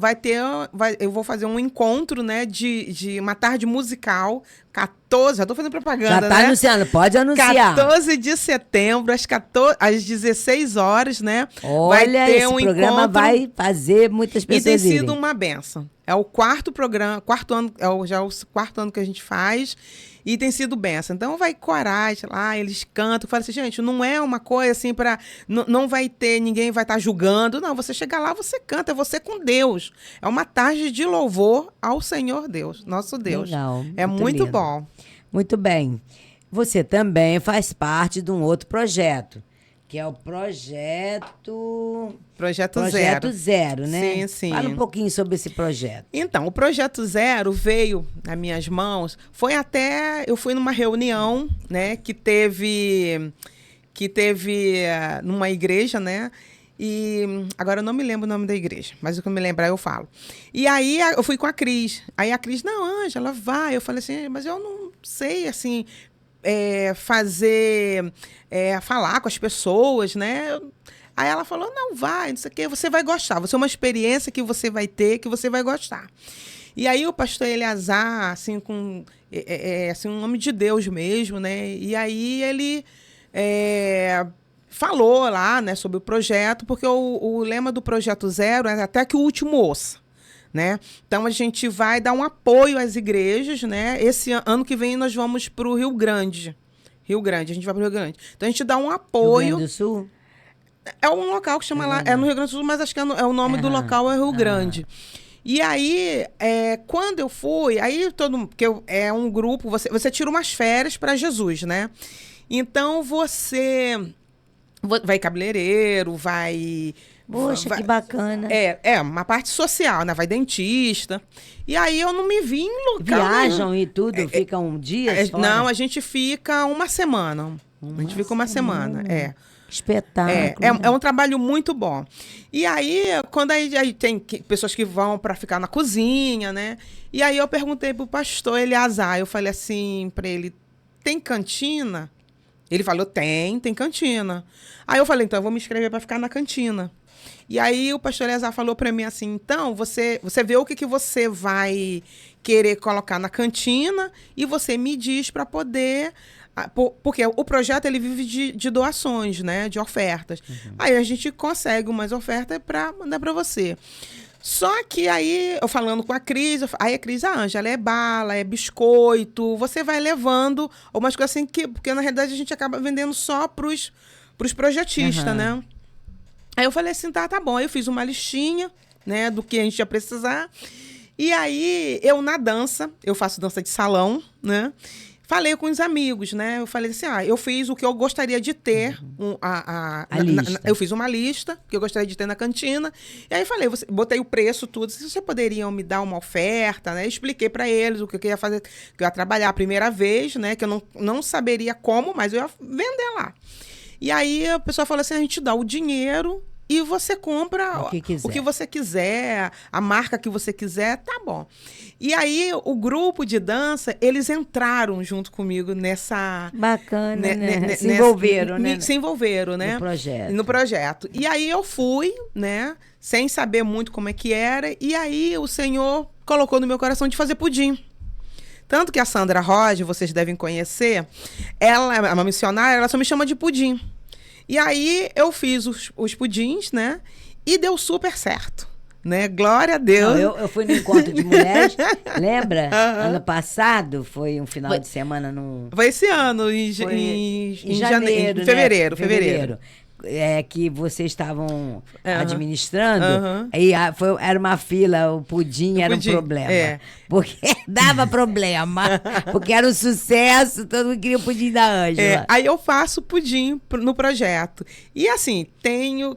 eu vou fazer um encontro, né, de uma tarde musical, 14, já estou fazendo propaganda,
já tá, né? Anunciando, pode anunciar.
14 de setembro, às 16 horas, né?
Olha, vai ter esse programa encontro, vai fazer muitas pessoas
e tem sido
irem.
uma bênção. É o quarto programa, já é o quarto ano que a gente faz. E tem sido benção. Então vai coragem lá, eles cantam. Fala assim, gente, não é uma coisa assim para... Não vai ter, ninguém vai estar julgando. Não, você chega lá, você canta, é você com Deus. É uma tarde de louvor ao Senhor Deus, nosso Deus.
Legal,
é muito
lindo.
bom.
Muito bem. Você também faz parte de um outro projeto, que é o Projeto Zero, né?
Sim, sim.
Fala um pouquinho sobre esse projeto.
Então, o Projeto Zero veio nas minhas mãos, eu fui numa reunião, né, que teve numa igreja, né, e agora eu não me lembro o nome da igreja, mas o que eu me lembrar eu falo. E aí eu fui com a Cris, aí a Cris, não, Ângela, vai. Eu falei assim, mas eu não sei, assim, falar com as pessoas, né? Aí ela falou, não, vai, não sei o quê, você vai gostar. Você é uma experiência que você vai ter, que você vai gostar. E aí o pastor Eleazar, assim, assim, um homem de Deus mesmo, né? E aí ele falou lá, né, sobre o projeto, porque o lema do Projeto Zero é até que o último ouça. Né? Então, a gente vai dar um apoio às igrejas, né? Esse ano que vem nós vamos para o Rio Grande. A gente vai para o Rio Grande. Então, a gente dá um apoio.
Rio Grande do Sul?
É um local que chama lá, é no Rio Grande do Sul, mas acho que o nome do local é Rio Grande. E aí, quando eu fui, aí porque é um grupo, você tira umas férias para Jesus, né? Então, você vai cabeleireiro, vai...
Poxa, que bacana.
É uma parte social, né? Vai dentista. E aí eu não me vi em lugar.
Viajam e tudo? Ficam dias fora?
Não, a gente fica uma semana. A gente fica uma semana,
Espetáculo.
É um trabalho muito bom. E aí, quando aí tem pessoas que vão para ficar na cozinha, né? E aí eu perguntei pro pastor Eleazar, eu falei assim para ele, tem cantina? Ele falou, tem cantina. Aí eu falei, então eu vou me inscrever para ficar na cantina. E aí o pastor Eleazar falou para mim assim, então você vê o que você vai querer colocar na cantina e você me diz para poder... Porque o projeto ele vive de doações, né? De ofertas. Aí a gente consegue umas ofertas para mandar para você. Só que aí, eu falando com a Cris, aí a Cris, Ângela, é bala, é biscoito, você vai levando umas coisas assim, porque na realidade a gente acaba vendendo só pros projetistas, né? Aí eu falei assim, tá bom. Aí eu fiz uma listinha, né, do que a gente ia precisar. E aí, eu na dança, eu faço dança de salão, né? Falei com os amigos, né? Eu falei assim, eu fiz o que eu gostaria de ter. Eu fiz uma lista que eu gostaria de ter na cantina. E aí falei, botei o preço, tudo. Se vocês poderiam me dar uma oferta, né? Expliquei para eles o que eu ia fazer, que eu ia trabalhar a primeira vez, né? Que eu não saberia como, mas eu ia vender lá. E aí a pessoa falou assim, a gente dá o dinheiro e você compra o que você quiser, a marca que você quiser, tá bom. E aí o grupo de dança, eles entraram junto comigo nessa...
Bacana, né? Se envolveram, né?
Se envolveram, né? No projeto. E aí eu fui, né? Sem saber muito como é que era. E aí o Senhor colocou no meu coração de fazer pudim. Tanto que a Sandra Roger, vocês devem conhecer, ela é uma missionária, ela só me chama de pudim. E aí eu fiz os pudins, né? E deu super certo, né? Glória a Deus.
Não, eu fui no encontro de mulheres, lembra? Ano passado, foi um final de semana no...
Foi esse ano, em janeiro, em fevereiro.
Que vocês estavam administrando, aí era uma fila, o pudim era um problema. Porque dava problema, porque era um sucesso, todo mundo queria o pudim da Ângela.
Aí eu faço pudim no projeto. E assim,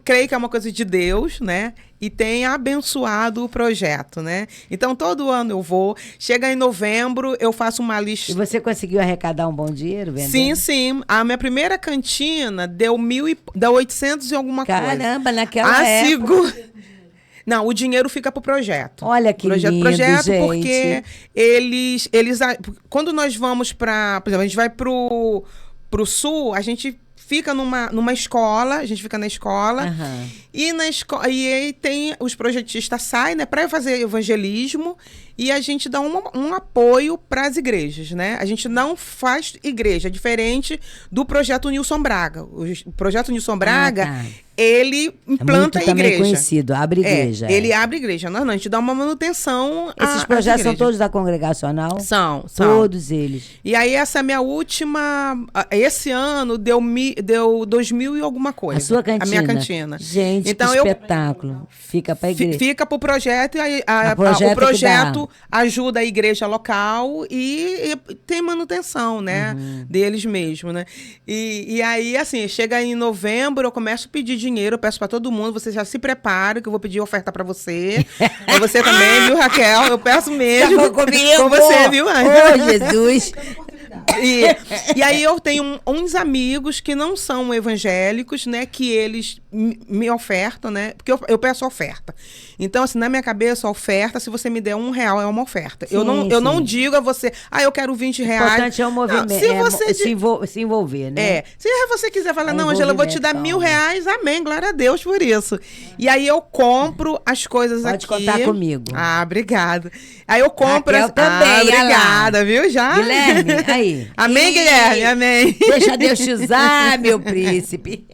creio que é uma coisa de Deus, né? E tem abençoado o projeto, né? Então, todo ano eu vou. Chega em novembro, eu faço uma lista.
E você conseguiu arrecadar um bom dinheiro vendendo?
Sim. A minha primeira cantina deu 800 e alguma coisa.
Caramba, naquela época.
Não, o dinheiro fica pro projeto.
Olha que lindo, gente.
Porque eles quando nós vamos para, por exemplo, a gente vai pro sul, a gente fica numa escola, a gente fica na escola, e na escola, e aí tem os projetistas saem, né, para fazer evangelismo, e a gente dá um apoio para as igrejas, né? A gente não faz igreja, diferente do projeto Nilson Braga. O projeto Nilson Braga,
tá.
ele implanta
é muito
a
também
igreja.
conhecido, abre igreja.
Ele abre igreja. Não, a gente dá uma manutenção.
Esses projetos são todos da congregacional?
São.
Todos eles.
E aí, essa minha última. Esse ano deu 2.000 e alguma coisa.
A sua cantina.
A minha cantina.
Gente,
então,
que espetáculo. Fica para a igreja.
Fica para o projeto e aí,
projeto
o projeto ajuda a igreja local e tem manutenção, né? Deles mesmo, né? E aí, assim, chega em novembro, eu começo a pedir dinheiro, eu peço para todo mundo, você já se prepara, que eu vou pedir oferta para você. E você também, viu, Raquel? Eu peço mesmo.
Tá comigo,
com você, viu, Ângela?
Ô, Jesus.
E aí eu tenho uns amigos que não são evangélicos, né? Que eles me ofertam, né? Porque eu peço oferta. Então, assim, na minha cabeça, a oferta, se você me der R$1, é uma oferta.
Sim,
eu não digo a você, eu quero R$20.
O importante é o movimento,
não,
se envolver, né?
Se você quiser falar, não, Ângela, eu vou te dar R$1.000, amém, glória a Deus por isso. E aí eu compro as coisas
Pode
aqui.
Pode contar comigo.
Obrigada. Aí eu compro...
Raquel também,
obrigada, viu? Já?
Guilherme, aí.
Amém, Guilherme, amém.
Deixa Deus te usar, meu príncipe.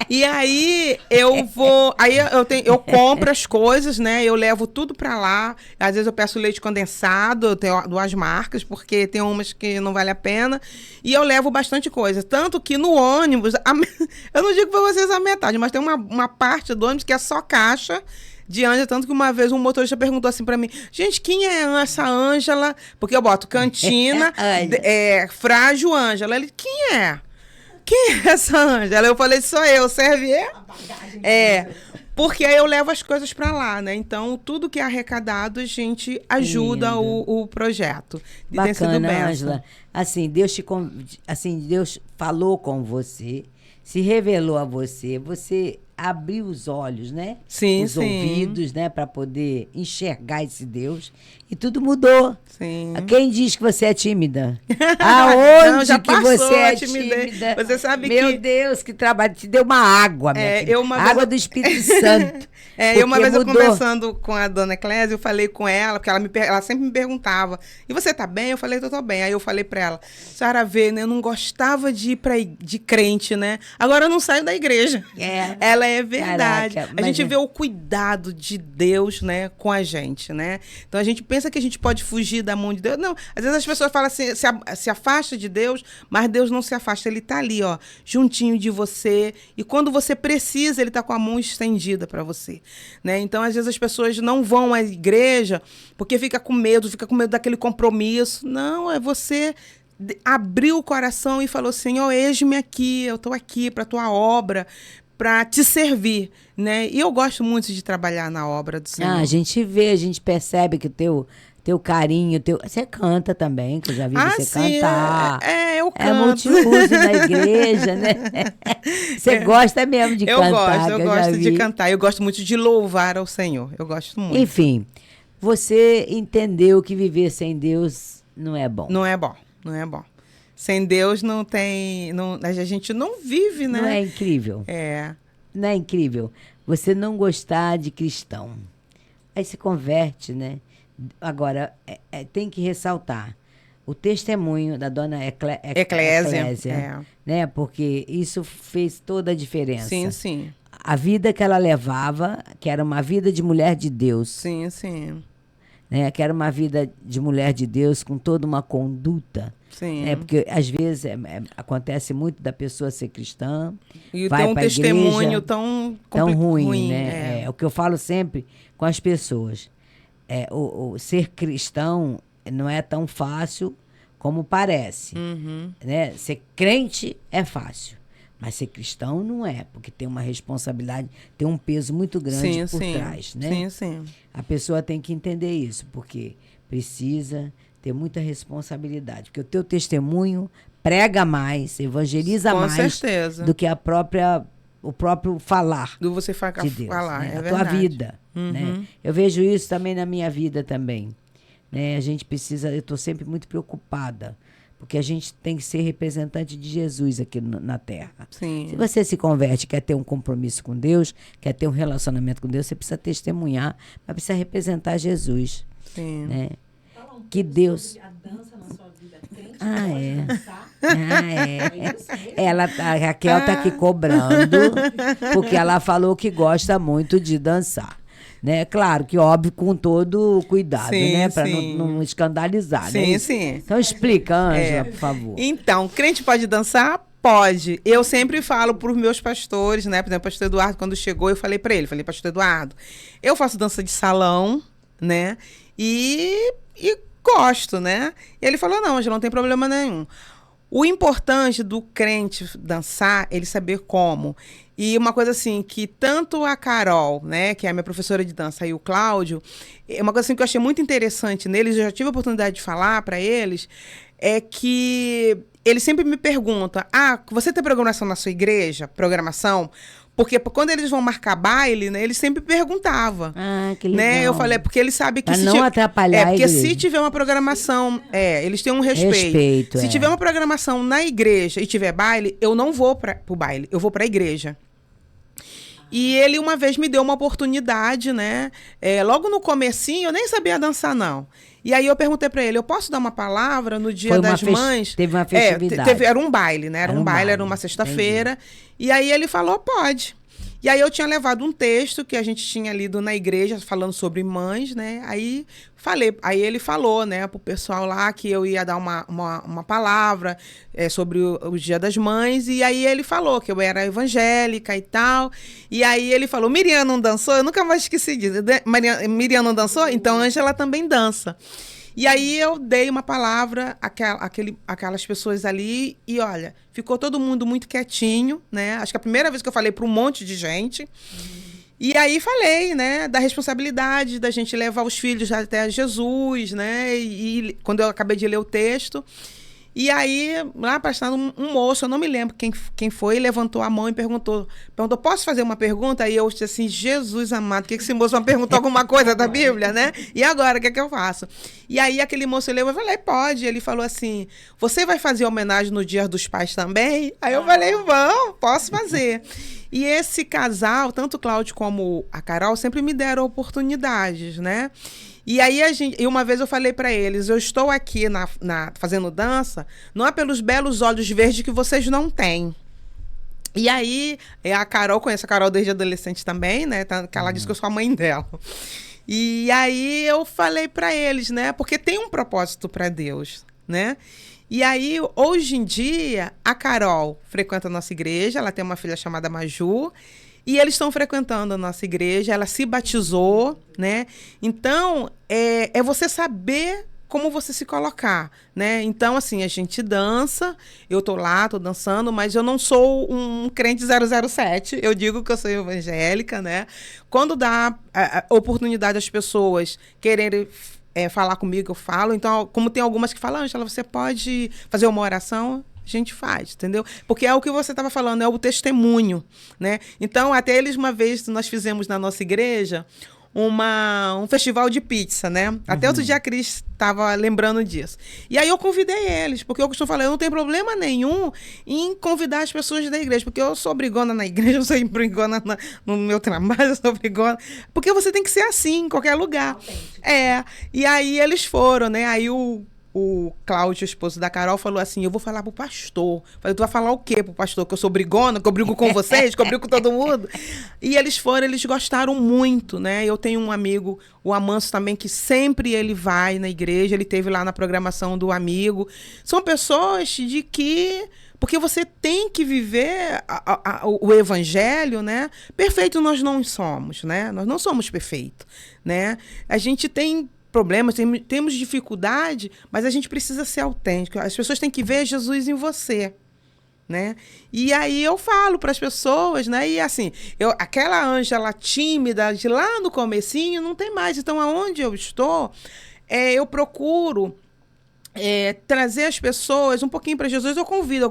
E aí eu vou, eu compro as coisas, né? Eu levo tudo pra lá. Às vezes eu peço leite condensado, eu tenho duas marcas, porque tem umas que não vale a pena. E eu levo bastante coisa. Tanto que no ônibus, eu não digo pra vocês a metade, mas tem uma parte do ônibus que é só caixa de Ângela, tanto que uma vez um motorista perguntou assim pra mim, gente, quem é essa Ângela? Porque eu boto cantina, frágil Ângela. Ele, quem é? Quem é essa Ângela? Eu falei, sou eu, serve? Porque aí eu levo as coisas pra lá, né? Então, tudo que é arrecadado, a gente ajuda o projeto. E
bacana,
tem sido bênção.
Ângela. Assim, Deus falou com você, se revelou a você, você abriu os olhos, né?
Sim,
os
sim.
ouvidos, né? Para poder enxergar esse Deus. E tudo mudou.
Sim.
Quem diz que você é tímida? Aonde
Não, já
que você é
timidez.
tímida?
Você sabe
Meu Deus, que trabalho. Te deu uma água, minha filha. Água do Espírito Santo.
Uma vez
mudou.
eu conversando com a dona Eclésia, eu falei com ela, porque ela sempre me perguntava, e você tá bem? Eu falei, eu tô bem. Aí eu falei pra ela, senhora vê, né? Eu não gostava de ir de crente, né? Agora eu não saio da igreja. Ela é verdade.
Caraca,
a gente vê o cuidado de Deus, né, com a gente, né? Então a gente pensa que a gente pode fugir da mão de Deus. Não, às vezes as pessoas falam assim, se afasta de Deus, mas Deus não se afasta. Ele tá ali, ó, juntinho de você. E quando você precisa, ele tá com a mão estendida para você, né? Então às vezes as pessoas não vão à igreja porque fica com medo daquele compromisso. Não, é você abriu o coração e falou, Senhor, eis-me aqui, eu tô aqui para tua obra, para te servir, né? E eu gosto muito de trabalhar na obra do Senhor.
A gente vê, a gente percebe que o teu carinho, você canta também, que eu já vi você cantar.
Eu canto.
É multiuso na igreja, né? Você gosta mesmo de cantar.
Eu gosto de cantar. Eu gosto muito de louvar ao Senhor. Eu gosto muito.
Enfim, você entendeu que viver sem Deus não é bom.
Não é bom. Sem Deus não tem... a gente não vive, né?
Não é incrível? Não é incrível? Você não gostar de cristão. Aí se converte, né? Agora, tem que ressaltar o testemunho da dona Eclésia, né? Porque isso fez toda a diferença.
Sim, sim.
A vida que ela levava, que era uma vida de mulher de Deus.
Sim, sim.
Né? Que era uma vida de mulher de Deus com toda uma conduta.
Sim.
Né? Porque às vezes acontece muito da pessoa ser cristã,
e
vai
ter um testemunho
igreja,
tão
ruim, né? É o que eu falo sempre com as pessoas. O ser cristão não é tão fácil como parece. Né? Ser crente é fácil, mas ser cristão não é, porque tem uma responsabilidade, tem um peso muito grande por trás. Né?
Sim, sim.
A pessoa tem que entender isso, porque precisa ter muita responsabilidade, porque o teu testemunho prega mais, evangeliza mais
certeza.
Do que o próprio falar
do você
de Deus,
falar,
né?
é
a tua vida.
Uhum.
Né? Eu vejo isso também na minha vida também. Né? A gente precisa, eu estou sempre muito preocupada, porque a gente tem que ser representante de Jesus aqui na Terra.
Sim.
Se você se converte, quer ter um compromisso com Deus, quer ter um relacionamento com Deus, você precisa testemunhar, mas precisa representar Jesus.
Sim.
Né? Que Deus...
A dança na sua vida crente,
Ah,
pode
é.
dançar.
Ah, é. A Raquel tá aqui cobrando, porque ela falou que gosta muito de dançar. Né? Claro que, óbvio, com todo cuidado,
Sim,
né? Para
sim.
não escandalizar,
Sim,
né?
sim.
Então explica, Ângela, por favor.
Então, crente pode dançar? Pode. Eu sempre falo para os meus pastores, né? Por exemplo, o pastor Eduardo, quando chegou, eu falei para ele, pastor Eduardo, eu faço dança de salão, né? E gosto, né? E ele falou, não, Ângela, não tem problema nenhum. O importante do crente dançar, ele saber como. E uma coisa assim, que tanto a Carol, né, que é a minha professora de dança, e o Cláudio, uma coisa assim que eu achei muito interessante neles, eu já tive a oportunidade de falar para eles, é que eles sempre me perguntam, você tem programação na sua igreja? Programação? Porque quando eles vão marcar baile, né, eles sempre perguntavam.
Ah, que legal.
Né? Eu falei, porque eles sabem que...
Pra não atrapalhar a
porque
igreja.
se tiver uma programação... eles têm um respeito. Se tiver uma programação na igreja e tiver baile, eu não vou pro baile, eu vou pra igreja. E ele uma vez me deu uma oportunidade, né? Logo no comecinho, eu nem sabia dançar, não. E aí eu perguntei pra ele, eu posso dar uma palavra no Dia das Mães?
Teve uma festividade.
Era um baile, né? Era um baile, era uma sexta-feira. E aí ele falou, pode. E aí eu tinha levado um texto que a gente tinha lido na igreja, falando sobre mães, né? Aí ele falou, né, pro pessoal lá que eu ia dar uma palavra sobre o Dia das Mães. E aí ele falou que eu era evangélica e tal. E aí ele falou, Miriam não dançou? Eu nunca mais esqueci disso. Miriam não dançou? Então Ângela também dança. E aí eu dei uma palavra àquelas pessoas ali e, olha, ficou todo mundo muito quietinho, né? Acho que a primeira vez que eu falei para um monte de gente. E aí falei, né, da responsabilidade da gente levar os filhos até Jesus, né? E quando eu acabei de ler o texto... E aí, lá passando, um moço, eu não me lembro quem foi, levantou a mão e perguntou, posso fazer uma pergunta? Aí eu disse assim, Jesus amado, que esse moço vai perguntar alguma coisa da Bíblia, né? E agora, o que é que eu faço? E aí aquele moço leu, eu falei, pode. Ele falou assim, você vai fazer homenagem no Dia dos Pais também? Aí eu falei, posso fazer. E esse casal, tanto o Cláudio como a Carol, sempre me deram oportunidades, né? E aí uma vez eu falei para eles, eu estou aqui fazendo dança, não é pelos belos olhos verdes que vocês não têm. E aí, a Carol, conheço a Carol desde adolescente também, né? Que ela disse que eu sou a mãe dela. E aí eu falei para eles, né? Porque tem um propósito para Deus, né? E aí, hoje em dia, a Carol frequenta a nossa igreja, ela tem uma filha chamada Maju, e eles estão frequentando a nossa igreja, ela se batizou, né? Então, é você saber como você se colocar, né? Então, assim, a gente dança, eu tô lá, tô dançando, mas eu não sou um crente 007, eu digo que eu sou evangélica, né? Quando dá a oportunidade às pessoas quererem falar comigo, eu falo. Então, como tem algumas que falam, Ângela, você pode fazer uma oração? A gente faz, entendeu? Porque é o que você estava falando, é o testemunho, né? Então, até eles, uma vez, nós fizemos na nossa igreja um festival de pizza, né? Até outro dia a Cris estava lembrando disso. E aí eu convidei eles, porque eu costumo falar, eu não tenho problema nenhum em convidar as pessoas da igreja, porque eu sou brigona na igreja, eu sou brigona no meu trabalho, eu sou brigona. Porque você tem que ser assim em qualquer lugar. E aí eles foram, né? Aí o Cláudio, esposo da Carol, falou assim, eu vou falar pro pastor. Falei, tu vai falar o quê pro pastor? Que eu sou brigona, que eu brigo com vocês, que eu brigo com todo mundo? E eles gostaram muito, né? Eu tenho um amigo, o Amanso também, que sempre ele vai na igreja, ele teve lá na programação do amigo. São pessoas de que... Porque você tem que viver o evangelho, né? Perfeito nós não somos, né? Nós não somos perfeitos, né? A gente tem problemas, temos dificuldade, mas a gente precisa ser autêntico. As pessoas têm que ver Jesus em você, né? E aí eu falo para as pessoas, né? E assim, aquela Ângela tímida de lá no comecinho não tem mais. Então, aonde eu estou, eu procuro trazer as pessoas um pouquinho para Jesus. Eu convido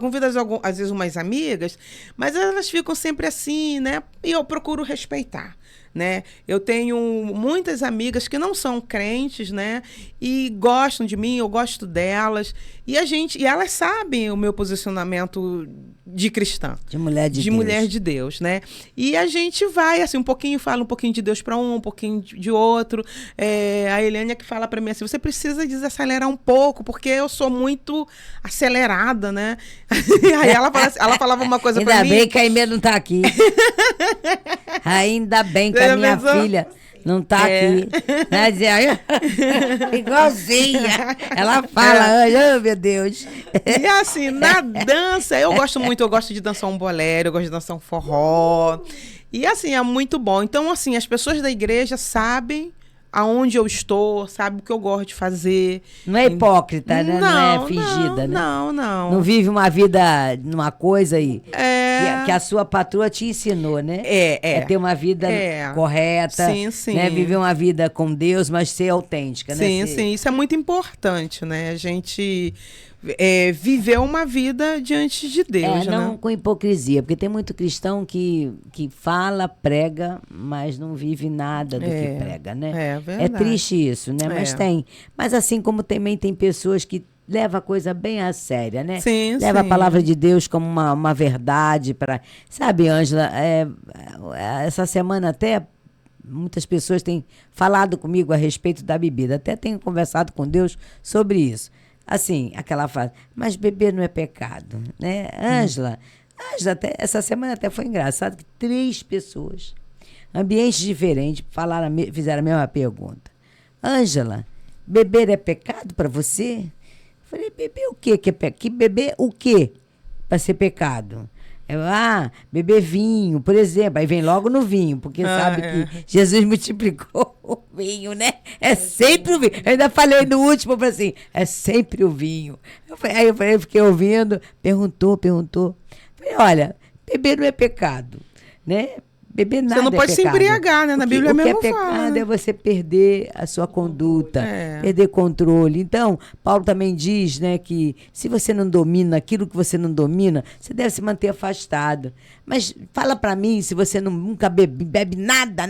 às vezes umas amigas, mas elas ficam sempre assim, né? E eu procuro respeitar, né? Eu tenho muitas amigas que não são crentes, né? E gostam de mim, eu gosto delas. E elas sabem o meu posicionamento de cristã.
De mulher de
de
Deus.
mulher de Deus, né? E a gente vai, assim, um pouquinho, fala um pouquinho de Deus para um pouquinho de outro. A Eliane é que fala para mim assim, você precisa desacelerar um pouco, porque eu sou muito acelerada, né? Aí ela falava uma coisa para
Ainda
mim.
bem que a Aimee não tá aqui. Ainda bem que a
Já
minha
pensou?
filha não tá aqui. Né? Dizia, igualzinha. Ela fala, oh meu Deus.
E assim, na dança, eu gosto de dançar um bolero, eu gosto de dançar um forró. E assim, é muito bom. Então, assim, as pessoas da igreja sabem aonde eu estou, sabem o que eu gosto de fazer.
Não é hipócrita, né? Não é fingida, né?
Não.
Não vive uma vida numa coisa aí.
É.
Que a sua patroa te ensinou, né? É ter uma vida correta.
Sim.
Né? Viver uma vida com Deus, mas ser autêntica, né?
Sim. Isso é muito importante, né? A gente viver uma vida diante de Deus,
não
né?
com hipocrisia, porque tem muito cristão que fala, prega, mas não vive nada do que prega, né?
É verdade.
É triste isso, né? Mas tem. Mas assim como também tem pessoas que levam a coisa bem a séria, né?
Sim,
Leva
sim.
a palavra de Deus como uma verdade para... Sabe, Ângela, essa semana até muitas pessoas têm falado comigo a respeito da bebida. Até tenho conversado com Deus sobre isso. Assim, aquela frase, mas beber não é pecado, né? Ângela, essa semana até foi engraçado que 3 pessoas, ambientes diferentes, fizeram a mesma pergunta. Ângela, beber é pecado para você? Eu falei, beber o quê que é pecado? Beber o quê para ser pecado? Beber vinho, por exemplo. Aí vem logo no vinho, porque sabe que Jesus multiplicou o vinho, né? É sempre o vinho. Eu ainda falei no último, falei assim, é sempre o vinho. Aí eu fiquei ouvindo, perguntou. Falei, olha, beber não é pecado, né? Beber nada
Você não pode
é
se
pecado.
embriagar, né? Na Bíblia
o que
mesmo
é pecado
fala, né?
é você perder a sua conduta, perder controle. Então, Paulo também diz, né, que se você não domina aquilo que você não domina, você deve se manter afastado. Mas fala pra mim, se você nunca bebe nada,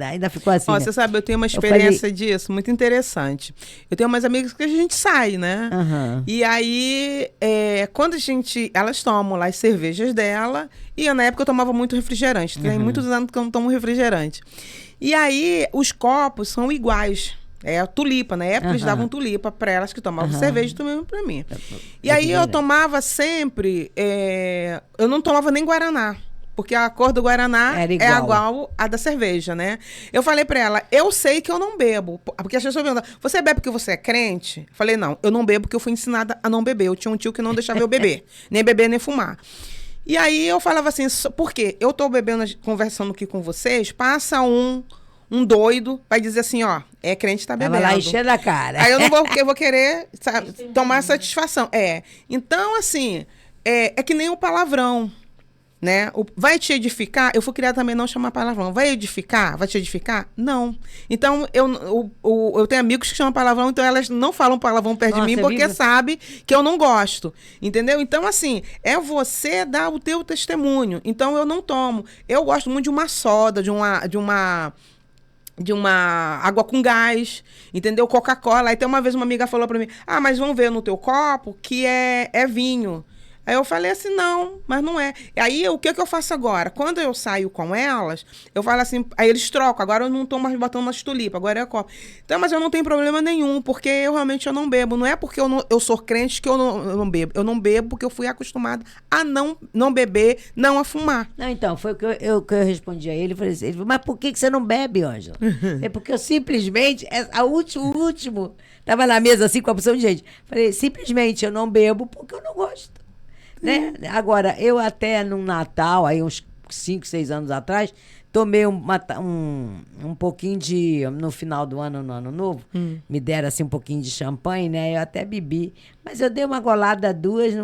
ainda ficou assim.
Você sabe, eu tenho uma experiência disso muito interessante. Eu tenho umas amigas que a gente sai, né?
Uhum.
E aí, quando elas tomam lá as cervejas dela, e na época eu tomava muito refrigerante. Tem muitos anos que eu não tomo refrigerante. E aí, os copos são iguais. É a tulipa. Na época eles davam tulipa para elas que tomavam cerveja e também para mim. E aí eu tomava sempre... eu não tomava nem Guaraná. Porque a cor do Guaraná é igual à da cerveja, né? Eu falei pra ela, eu sei que eu não bebo. Porque as pessoas perguntam, você bebe porque você é crente? Eu falei, não, eu não bebo porque eu fui ensinada a não beber. Eu tinha um tio que não deixava eu beber. Nem beber, nem fumar. E aí eu falava assim, por quê? Eu tô bebendo, conversando aqui com vocês, passa um doido, vai dizer assim, ó, é crente, tá bebendo.
Vai lá encher da cara.
Aí eu não vou, porque eu vou querer, sabe, tomar satisfação. Então, assim, é que nem o palavrão. Né? Vai te edificar? Eu fui criada também não chamar palavrão. Vai edificar? Vai te edificar? Não. Então, eu tenho amigos que chamam palavrão, então elas não falam palavrão perto de mim porque sabe que eu não gosto. Entendeu? Então, assim, é você dar o teu testemunho. Então, eu não tomo. Eu gosto muito de uma soda, de uma água com gás, entendeu? Coca-Cola. Aí tem uma vez uma amiga falou pra mim, mas vamos ver no teu copo que é vinho. Aí eu falei assim, não, mas não é. Aí o que eu faço agora? Quando eu saio com elas, eu falo assim, aí eles trocam, agora eu não tô mais botando umas tulipas, agora é copo. Então, mas eu não tenho problema nenhum, porque eu realmente não bebo. Não é porque eu sou crente que eu não bebo. Eu não bebo porque eu fui acostumada a não beber, não a fumar.
Não, então, foi o que eu respondi a ele. Falei assim, mas por que você não bebe, Ângela? É porque eu simplesmente, o último, tava na mesa assim com a opção de gente. Falei, simplesmente eu não bebo porque eu não gosto. Né? Agora, eu até no Natal, aí uns 5, 6 anos atrás, tomei um pouquinho no final do ano, no ano novo, me deram assim um pouquinho de champanhe, né? Eu até bebi, mas eu dei uma golada, 2.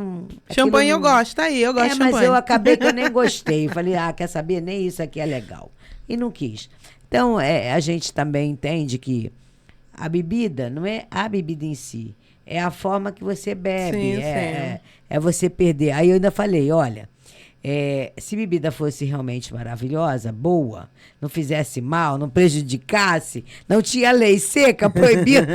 Champanhe eu gosto, tá aí, eu gosto de champanhe.
Mas eu acabei que eu nem gostei. Falei, quer saber? Nem isso aqui é legal. E não quis. Então, a gente também entende que a bebida não é a bebida em si, é a forma que você bebe,
sim.
É você perder. Aí eu ainda falei, olha, se bebida fosse realmente maravilhosa, boa, não fizesse mal, não prejudicasse, não tinha lei seca proibindo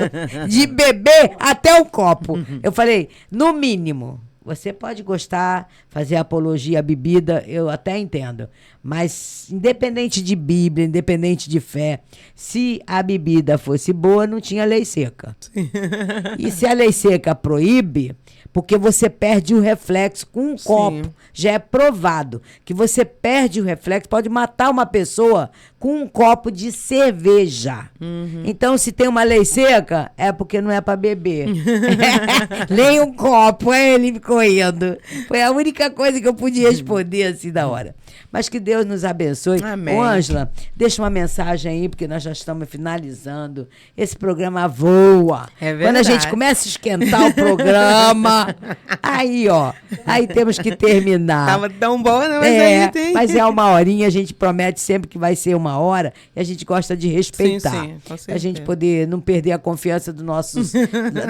de beber até o copo. Eu falei, no mínimo, Você pode gostar, fazer apologia à bebida, eu até entendo. Mas, independente de Bíblia, independente de fé, se a bebida fosse boa, não tinha lei seca. E se a lei seca proíbe, porque você perde o reflexo com um copo. Já é provado que você perde o reflexo, pode matar uma pessoa com um copo de cerveja. Então, se tem uma lei seca, é porque não é para beber. Nem um copo, ele ficou indo. Foi a única coisa que eu pude responder assim da hora. Mas que Deus nos abençoe.
Amém.
Ô, Ângela, deixa uma mensagem aí, porque nós já estamos finalizando. Esse programa voa.
É
Quando a gente
verdade.
começa a esquentar o programa, aí, ó, aí temos que terminar.
Tava tão bom, né? Mas aí tem...
Mas é uma horinha, a gente promete sempre que vai ser uma hora e a gente gosta de respeitar.
Sim, com
a gente
certeza.
poder não perder a confiança dos nossos,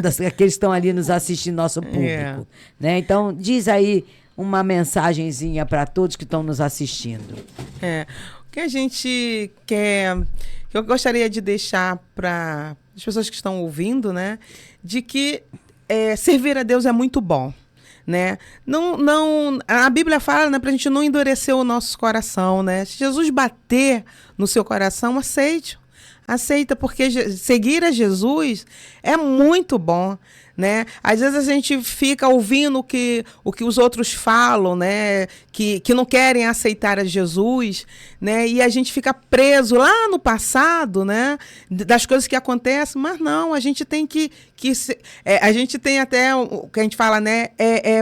daqueles que estão ali nos assistindo, nosso público.
É.
Né? Então, diz aí uma mensagenzinha para todos que estão nos assistindo.
O que a gente quer, que eu gostaria de deixar para as pessoas que estão ouvindo, né, de que servir a Deus é muito bom, né? Não, a Bíblia fala, né, para a gente não endurecer o nosso coração, né? Se Jesus bater no seu coração, aceita, porque seguir a Jesus é muito bom, né? Às vezes a gente fica ouvindo o que os outros falam, né? Que não querem aceitar a Jesus, né? E a gente fica preso lá no passado, né? Das coisas que acontecem, mas não, a gente tem a gente tem até o que a gente fala, né?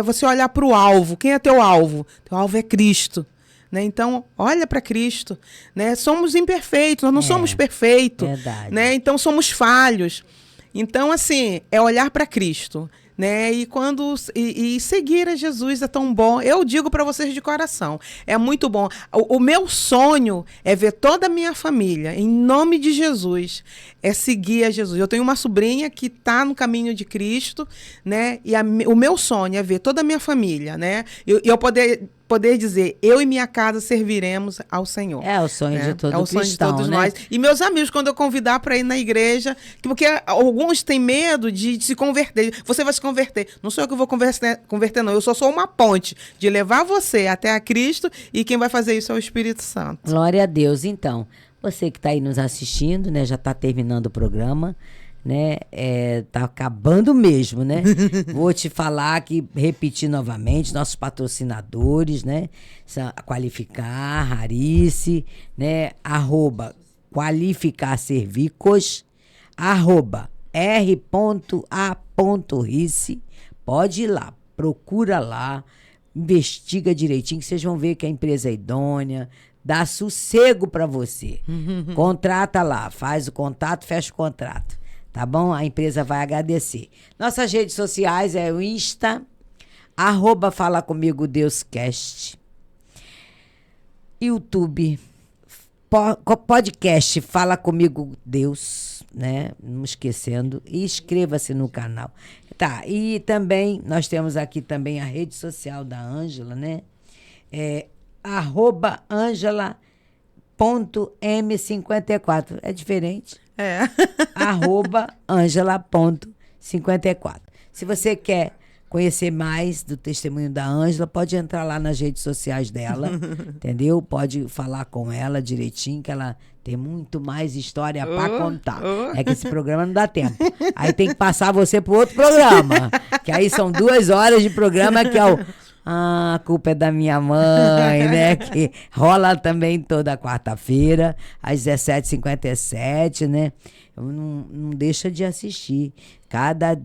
Você olhar para o alvo. Quem é teu alvo? Teu alvo é Cristo. Né? Então, olha para Cristo. Né? Somos imperfeitos, nós não somos perfeitos.
Verdade.
Né? Então, somos falhos. Então, assim, é olhar para Cristo. Né? E seguir a Jesus é tão bom. Eu digo para vocês de coração, é muito bom. O meu sonho é ver toda a minha família, em nome de Jesus, é seguir a Jesus. Eu tenho uma sobrinha que está no caminho de Cristo, né? E o meu sonho é ver toda a minha família, né? Eu poder dizer, eu e minha casa serviremos ao Senhor.
É o sonho de todo
cristão. É o sonho
cristão,
de todos
né?
nós. E meus amigos, quando eu convidar para ir na igreja, porque alguns têm medo de se converter. Você vai se converter. Não sou eu que vou converter, não. Eu só sou uma ponte de levar você até a Cristo e quem vai fazer isso é o Espírito Santo.
Glória a Deus. Então, você que está aí nos assistindo, né? Já está terminando o programa, né? Tá acabando mesmo, né? Vou te falar aqui, repetir novamente, nossos patrocinadores, né? Qualificar, Rarice, né? @qualificarservicos, @r.a.rice. Pode ir lá, procura lá, investiga direitinho, que vocês vão ver que a empresa é idônea, dá sossego para você. Contrata lá, faz o contato, fecha o contrato. Tá bom? A empresa vai agradecer. Nossas redes sociais é o Insta, @Fala Comigo Deuscast. YouTube, podcast Fala Comigo Deus, né? Não esquecendo. E inscreva-se no canal. Tá, e também, nós temos aqui também a rede social da Ângela, né? @Angela.m54. É diferente. @Angela.54. Se você quer conhecer mais do testemunho da Ângela, pode entrar lá nas redes sociais dela, entendeu? Pode falar com ela direitinho, que ela tem muito mais história para contar. É que esse programa não dá tempo. Aí tem que passar você para outro programa, que aí são 2 horas de programa, que é o a culpa é da minha mãe, né? Que rola também toda quarta-feira, às 17h57, né? Não deixa de assistir. Cada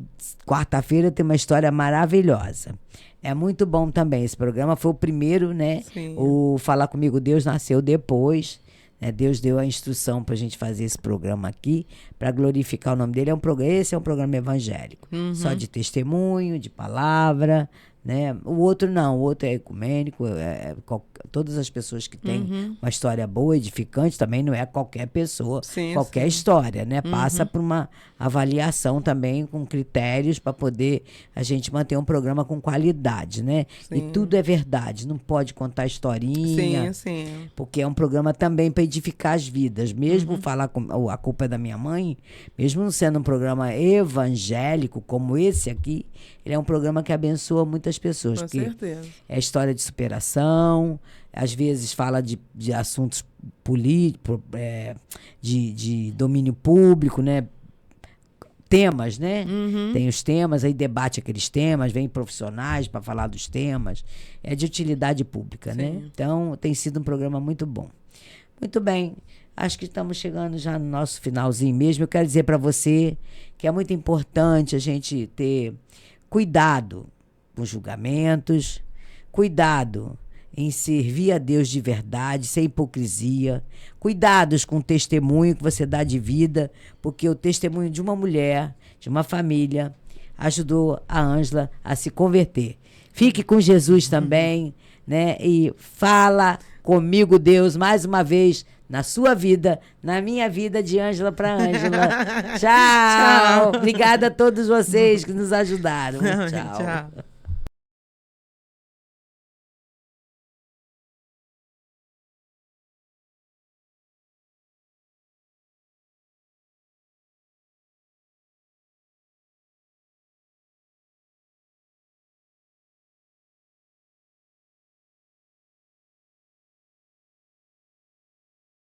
quarta-feira tem uma história maravilhosa. É muito bom também. Esse programa foi o primeiro, né?
Sim.
O Falar Comigo Deus nasceu depois. Né? Deus deu a instrução para a gente fazer esse programa aqui, para glorificar o nome dele. Esse é um programa evangélico. Só de testemunho, de palavra, né? O outro não, o outro é ecumênico, todas as pessoas que têm uma história boa, edificante, também não é qualquer pessoa, qualquer história, né? Passa por uma avaliação também com critérios para poder a gente manter um programa com qualidade, né? E tudo é verdade, não pode contar historinha, porque é um programa também para edificar as vidas, mesmo falar com A Culpa é da Minha Mãe, mesmo não sendo um programa evangélico como esse aqui, ele é um programa que abençoa muitas das pessoas.
Com
porque
certeza.
é história de superação, às vezes fala de assuntos políticos, de domínio público, né? Temas, né? Tem os temas, aí debate aqueles temas, vem profissionais para falar dos temas. É de utilidade pública, né? Então, tem sido um programa muito bom. Muito bem. Acho que estamos chegando já no nosso finalzinho mesmo. Eu quero dizer para você que é muito importante a gente ter cuidado com julgamentos, cuidado em servir a Deus de verdade, sem hipocrisia, cuidados com o testemunho que você dá de vida, porque o testemunho de uma mulher, de uma família, ajudou a Ângela a se converter. Fique com Jesus também, né? E fala comigo, Deus, mais uma vez, na sua vida, na minha vida, de Ângela para Ângela. Tchau! Obrigada a todos vocês que nos ajudaram. Tchau.
Tchau.